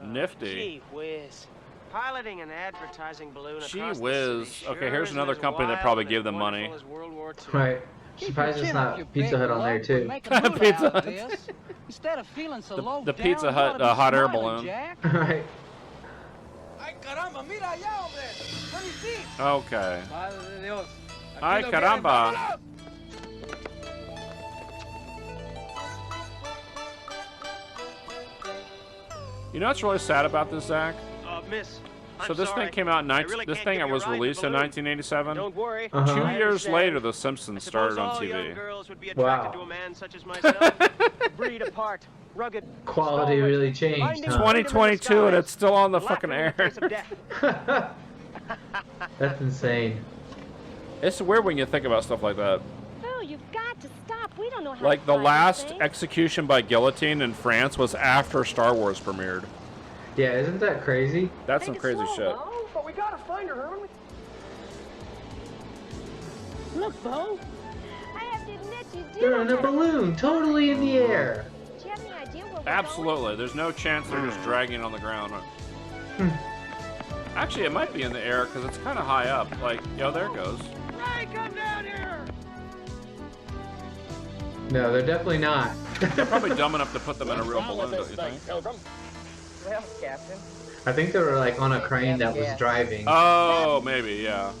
Nifty. Gee whiz. Piloting an advertising balloon Gee across the whiz. city Okay, sure here's isn't another as company that wild probably and gave them money. wonderful as World War II. Right. Surprised it's not Pizza Hut on there too. Pizza Hut. Instead of feeling so low The down, Pizza you Hut ought to be hot air smiling, balloon. Jack. Right. Ay, caramba, mira allá, hombre. Let me see. Okay. Madre de Dios. Aquí Ay, lo vienen, caramba. vámonos. You know what's really sad about this, Zach? Miss. So this thing came out in this thing was released in 1987. Don't worry. 2 I years understand. later, The Simpsons started on All young TV. girls would be attracted Wow. to a man such as myself. Breed apart, rugged. Quality stalwart, really changed, finding huh? freedom in 2022 and disguise, it's still on the laughing fucking in air. the face of death. That's insane. It's weird when you think about stuff like that. Phil, you've got to stop. We don't know know how Like to the find last things? execution by guillotine in France was after Star Wars premiered. Yeah, isn't that crazy? That's some crazy shit. Bo, but we gotta find her, Herman. Look, Bo. I have to admit you did. They're in a balloon, totally in the air. Do you have any idea where we're Absolutely. There's no chance they're just dragging on the ground. Actually, it might be in the air because it's kind of high up. Like, yo, there it goes. Ray, come down here. No, they're definitely not. They're probably dumb enough to put them in a real balloon, don't you think? Well, Captain. I think they were like on a crane that was driving. Oh, maybe, yeah.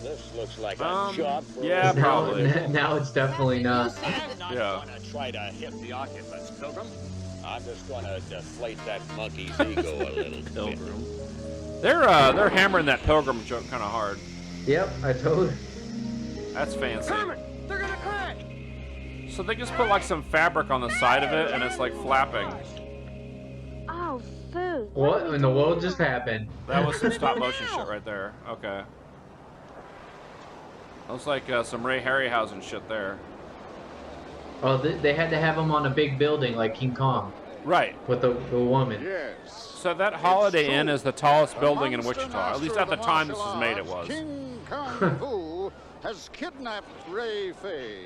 This looks like a job for Yeah, probably. Now it's definitely not. Yeah. I'm gonna try to hit the occupants, Pilgrim. I'm just gonna deflate that monkey's ego a little Pilgrim. They're hammering that Pilgrim joke kind of hard. Yep, I told. That's fancy. Herman, they're gonna crash. So they just put like some fabric on the side of it, and it's like flapping. Oh, food. What in the world just happened? That was some stop motion shit right there. Okay. That was like some Ray Harryhausen shit there. Oh, they had to have him on a big building like King Kong. Right. With the woman. Yes. So that Holiday Inn is the tallest building in Wichita. At least at the time this was made, it was. King Kong Fu has kidnapped Ray Fay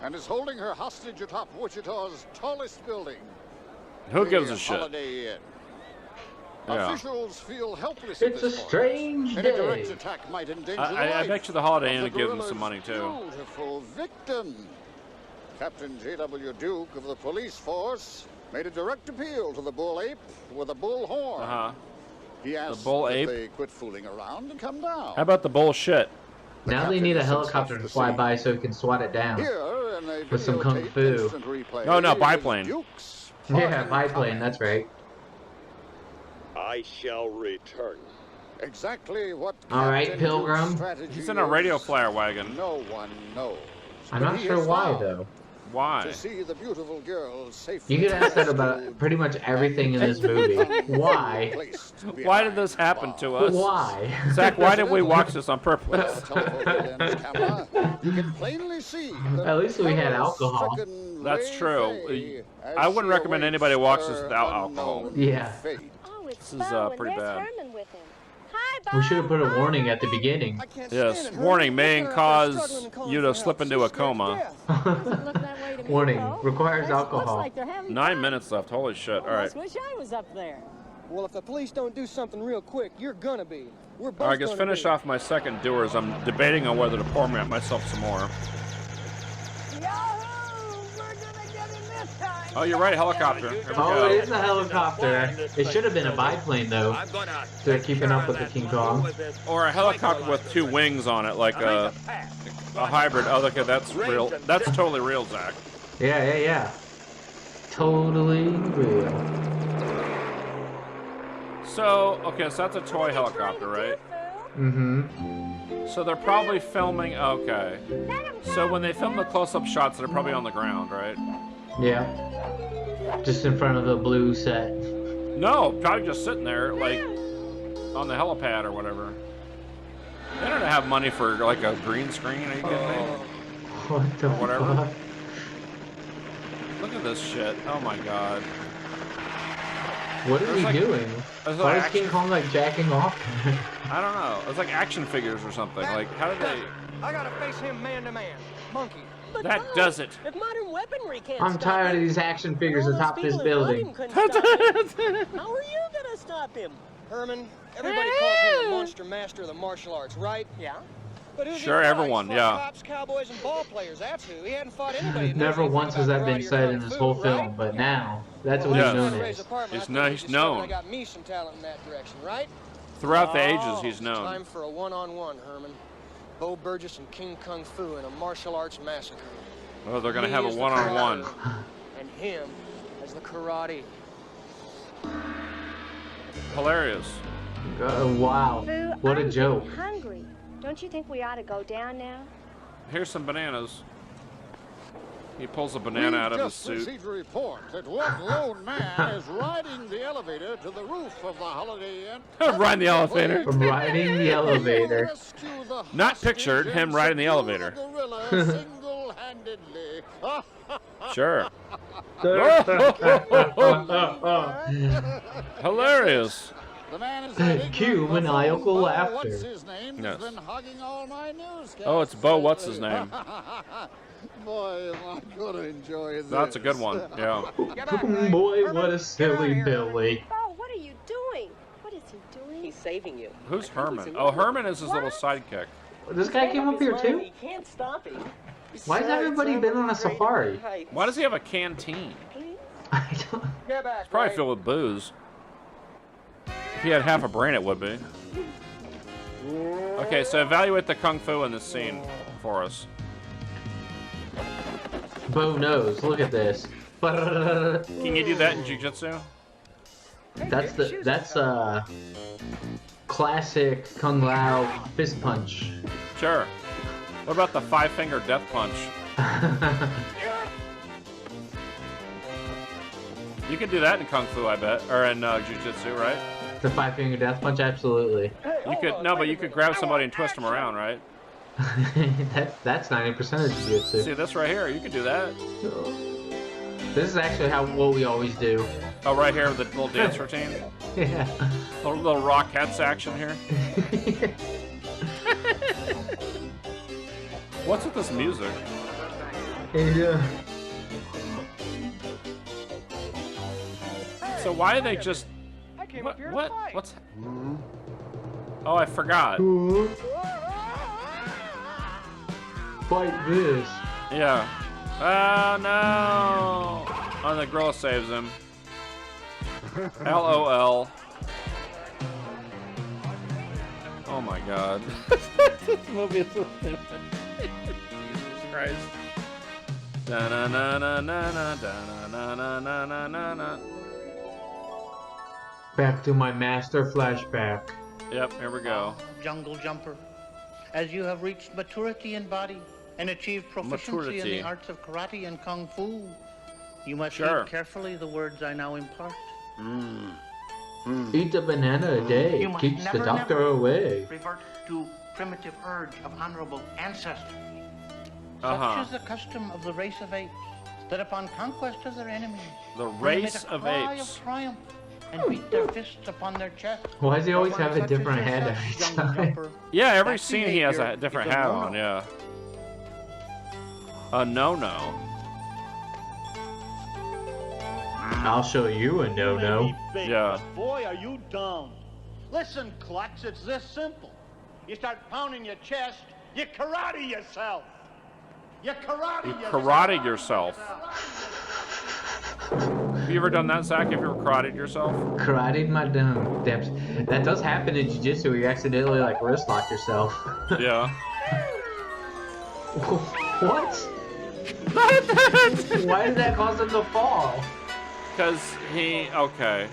and is holding her hostage atop Wichita's tallest building. Who gives the a shit? Holiday Inn. Yeah. Officials feel helpless It's a strange Any day. direct attack might endanger the I life bet you the Holiday Inn of would the give them some gorilla's money too. Beautiful victim. Captain J.W. Duke of the police force made a direct appeal to the bull ape with a bull horn. Uh-huh. He asked bull that ape? they quit fooling around and come down. How about the bullshit? Now they need a helicopter to fly by so it can swat it down. Here, in a With some kung videotaped fu. instant replay, No, is biplane. Duke's Yeah, parting biplane, that's right. I shall return. Exactly what All right, Captain Pilgrim. Duke's strategy He's in a radio is, flyer wagon. No one knows. I'm But not he sure is why found though. Why? To see the beautiful girl safely You could ask that about pretty much everything in this movie. Why? Why did this happen to us? Why? Zach, why did we watch this on purpose? You can plainly see At least we had alcohol. That's true. I wouldn't recommend anybody watch this without alcohol. Yeah. Oh, it's This is Bo, pretty and there's bad. Herman with him. Hi, Bo. We should have put a warning at the beginning. Yes, warning may cause you to slip into a coma. Warning, requires Looks alcohol. like they're having 9 minutes left. Holy shit! All right. Almost wish I was up there. Well, if the police don't do something real quick, you're gonna be. We're both All right, I guess gonna finish be. off my second doers. I'm debating on whether to pour myself some more. Oh, you're right, helicopter. Here we Oh, go. it is a helicopter. It should have been a biplane though. They're keeping up with the King Kong. Or a helicopter with two wings on it, like a hybrid. Oh, look at that's real. That's totally real, Zach. Yeah. Totally real. So, okay, so that's a toy helicopter, right? Mm-hmm. So they're probably filming. Okay. So when they film the close-up shots, they're probably on the ground, right? Yeah. Just in front of the blue set. No, probably just sitting there, like on the helipad or whatever. They don't have money for like a green screen. Are you kidding me? What the Whatever. fuck? Look at this shit. Oh my god. What is There's he like- doing? there's Why like is King Kong like jacking off? I don't know. It's like action figures or something. Like, how did they? I gotta face him man to man. Monkey. But That Bo, does it. If modern weaponry can't I'm stop tired of him, these action figures all those atop this people who love building. him couldn't stop him. How are you gonna stop him? Herman, everybody calls him the monster master of the martial arts, right? Yeah. But who's Sure, he fight? everyone, He's fought yeah. Cops, cowboys, and ball players. That's who. He hadn't fought anybody. that knows Never anything once has about that been karate or said kung in this fu, whole right? film, but now that's what Yes. he's known Ray's as. apartment, He's I think known- we he's discovered known. I got me some talent in that direction, right? Throughout the ages, he's Time known. for a one-on-one, Herman. Bo Burgess and King Kung Fu in a martial arts massacre. Oh, they're gonna Me have a as the one-on-one. karate, and him as the karate. Hilarious. Wow. Fu, What a I'm joke. getting hungry. Don't you think we ought to go down now? Here's some bananas. He pulls a banana out of his just suit. received a report that one lone man is riding the elevator to the roof of the Holiday Inn. Riding the elevator. Riding the elevator. Rescue the Not pictured him riding the elevator. gorilla single-handedly. Sure. Hilarious. The man is that Cue maniacal laughter. What's his name? Yes. Been hugging all my newscasts. Oh, it's Bo. What's his name? Boy, am I gonna enjoy this. That's a good one. Yeah. Boy, what a silly Billy. Oh, what are you doing? What is he doing? He's saving you. Who's Herman? Oh, Herman is his little sidekick. This guy came up here too? You can't stop him. Why has everybody been on a safari? Why does he have a canteen? I don't... It's probably filled with booze. If he had half a brain, it would be. Okay, so evaluate the kung fu in this scene for us. Bo knows. Look at this. Can you do that in jiu-jitsu? That's classic Kung Lao fist punch. Sure. What about the 5-finger death punch? You can do that in kung fu, I bet, or in jiu-jitsu, right? The 5-finger death punch, absolutely. You could but you could grab somebody and twist them around, right? That's 90% of jiu-jitsu. See this right here? You could do that. This is actually what we always do. Oh, right here, the little dance routine. Yeah. Little Rockettes action here. What's with this music? Yeah. So why do they just? What? What's? Oh, I forgot. Fight this. Yeah. Oh no! Oh, the girl saves him. LOL. Oh my god. This movie is so stupid. Jesus Christ. Da-na-na-na-na-na, da-na-na-na-na-na-na. Back to my master flashback. Yep, here we go. Jungle jumper, as you have reached maturity in body and achieved proficiency in the arts of karate and kung fu, you must heed carefully the words I now impart. Eat a banana a day. Keeps the doctor away. Revert to primitive urge of honorable ancestry. Such is the custom of the race of apes, that upon conquest of their enemies, the race of apes, of triumph, and beat their fists upon their chest. Why does he always have a different hat every time? Yeah, every scene he has a different hat on. Yeah. A no-no. I'll show you a no-no. Yeah. But boy, are you dumb. Listen, Klutz, it's this simple. You start pounding your chest, you karate yourself. You karate yourself. Have you ever done that, Zach? Have you ever karate'd yourself? Karate'd my dumb depths. That does happen in jiu-jitsu where you accidentally like wrist lock yourself. Yeah. What? Why did that cause him to fall? Because okay.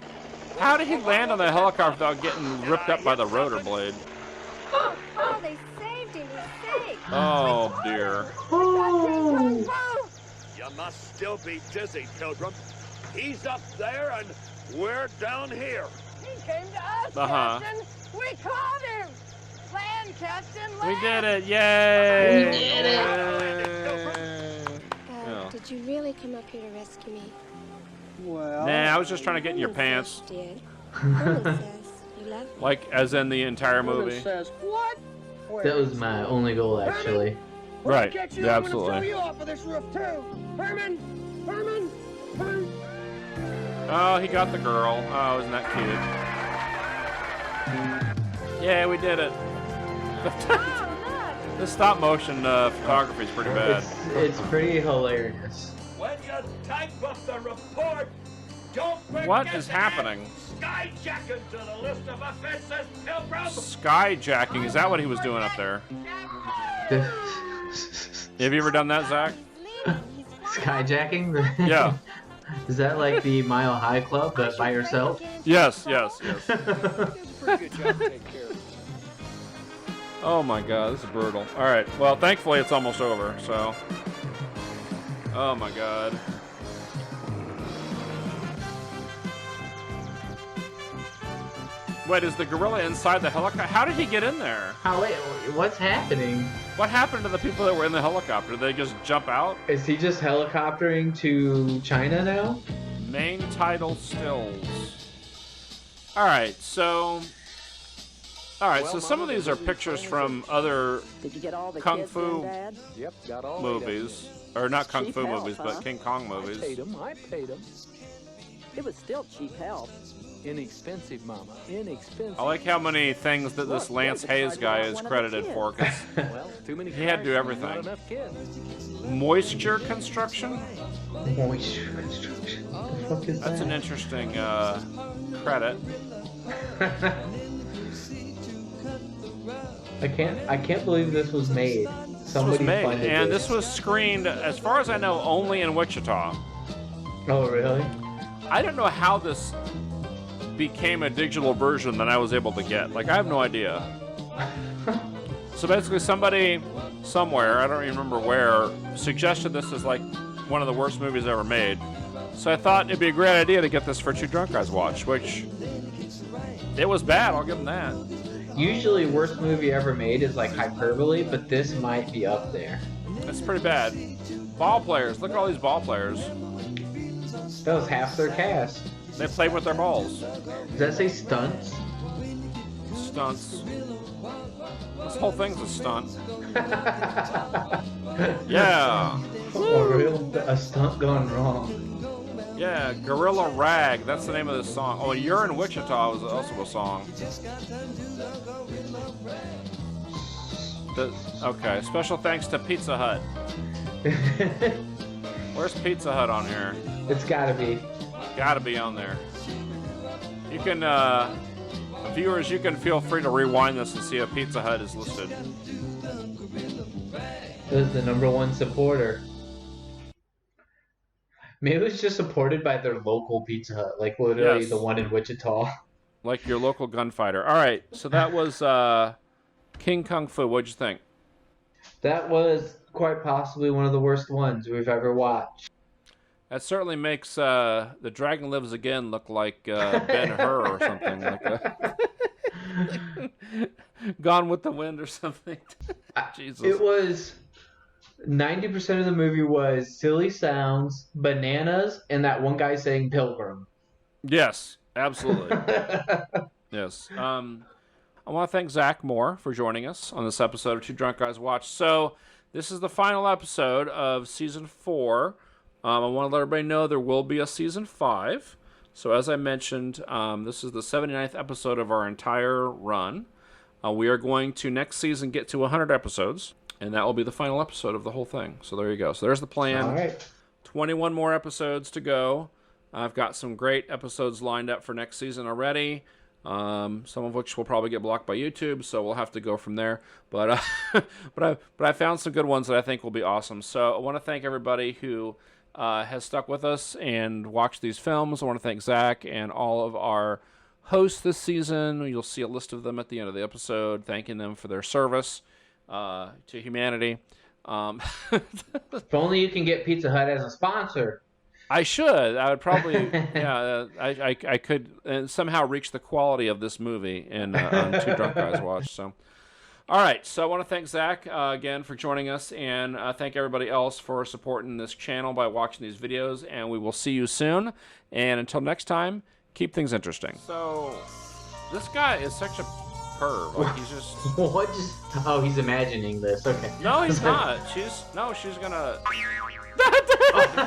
How did he land on the helicopter without getting ripped up by the rotor blade? Oh, they saved him. He's safe. Oh, dear. You must still be dizzy, Pilgrim. He's up there and we're down here. He came to us, Captain. We caught him. Land, Captain, land. We did it. Yay. We did it. Did you really come up here to rescue me? Well... Nah, I was just trying to get in your pants. Did. Herman says you love me. Like, as in the entire movie. Says, what? That was my only goal, actually. Right. Yeah, Yeah, absolutely. I'm gonna throw you off of this roof too. Herman. Oh, he got the girl. Oh, isn't that cute? Yeah, we did it. The stop motion photography is pretty bad. It's pretty hilarious. When you type up the report, don't forget What is happening? Skyjacking to the list of offenses, Pilgrim. Skyjacking? Is that what he was doing up there? Have you ever done that, Zach? Skyjacking? Yeah. Is that like the Mile High Club, but by yourself? Yes. Oh my god, this is brutal. Alright, well, thankfully it's almost over, so... Oh my god. Wait, is the gorilla inside the helicopter? How did he get in there? Wait, what's happening? What happened to the people that were in the helicopter? Did they just jump out? Is he just helicoptering to China now? Main title stills. Alright, so some of these are pictures from other Kung Fu movies. Or not Kung Fu movies, but King Kong movies. I paid him. It was still cheap help. Inexpensive, Mama. Inexpensive. I like how many things that this Lance Hayes guy is credited for, because he had to do everything. Moisture construction? Moisture construction. What the fuck is That's that? an interesting credit. I can't believe this was made. Somebody funded and this. this was screened, as far as I know, only in Wichita. Oh, really? I don't know how this became a digital version that I was able to get. Like, I have no idea. So basically, somebody somewhere, I don't even remember where, suggested this as like one of the worst movies ever made. So I thought it'd be a great idea to get this for Two Drunk Guys Watch, which it was bad. I'll give them that. Usually, worst movie ever made is like hyperbole, but this might be up there. It's pretty bad. Ball players. Look at all these ball players. That was half their cast. They played with their balls. Does that say stunts? Stunts. This whole thing's a stunt. Yeah. A stunt gone wrong. Yeah, Gorilla Rag. That's the name of this song. Oh, You're in Wichita was also a song. Okay, special thanks to Pizza Hut. Where's Pizza Hut on here? It's gotta be. Gotta be on there. You can, viewers, you can feel free to rewind this and see if Pizza Hut is listed. This is the #1 supporter. Maybe it was just supported by their local Pizza Hut, like literally the one in Wichita. Like your local gunfighter. All right, so that was King Kung Fu. What'd you think? That was quite possibly one of the worst ones we've ever watched. That certainly makes The Dragon Lives Again look like Ben-Hur or something like that. Gone with the Wind or something. Jesus. It was 90% of the movie was silly sounds, bananas, and that one guy saying pilgrim. Yes, absolutely. Yes. I want to thank Zach Moore for joining us on this episode of Two Drunk Guys Watch. So this is the final episode of Season 4. I want to let everybody know there will be a Season 5. So as I mentioned, this is the 79th episode of our entire run. We are going to next season get to 100 episodes, and that will be the final episode of the whole thing. So there you go. So there's the plan. All right. 21 more episodes to go. I've got some great episodes lined up for next season already. Some of which will probably get blocked by YouTube, so we'll have to go from there. But but I found some good ones that I think will be awesome. So I want to thank everybody who has stuck with us and watched these films. I want to thank Zach and all of our hosts this season. You'll see a list of them at the end of the episode, thanking them for their service to humanity. If only you can get Pizza Hut as a sponsor. I should. I would probably, yeah, I could somehow reach the quality of this movie on Two Drunk Guys Watch. So, all right. So I want to thank Zach again for joining us, and thank everybody else for supporting this channel by watching these videos. And we will see you soon. And until next time, keep things interesting. So, this guy is such a perv. Like, he's just. What? Just? Oh, he's imagining this. Okay. No, he's not. She's gonna. Oh.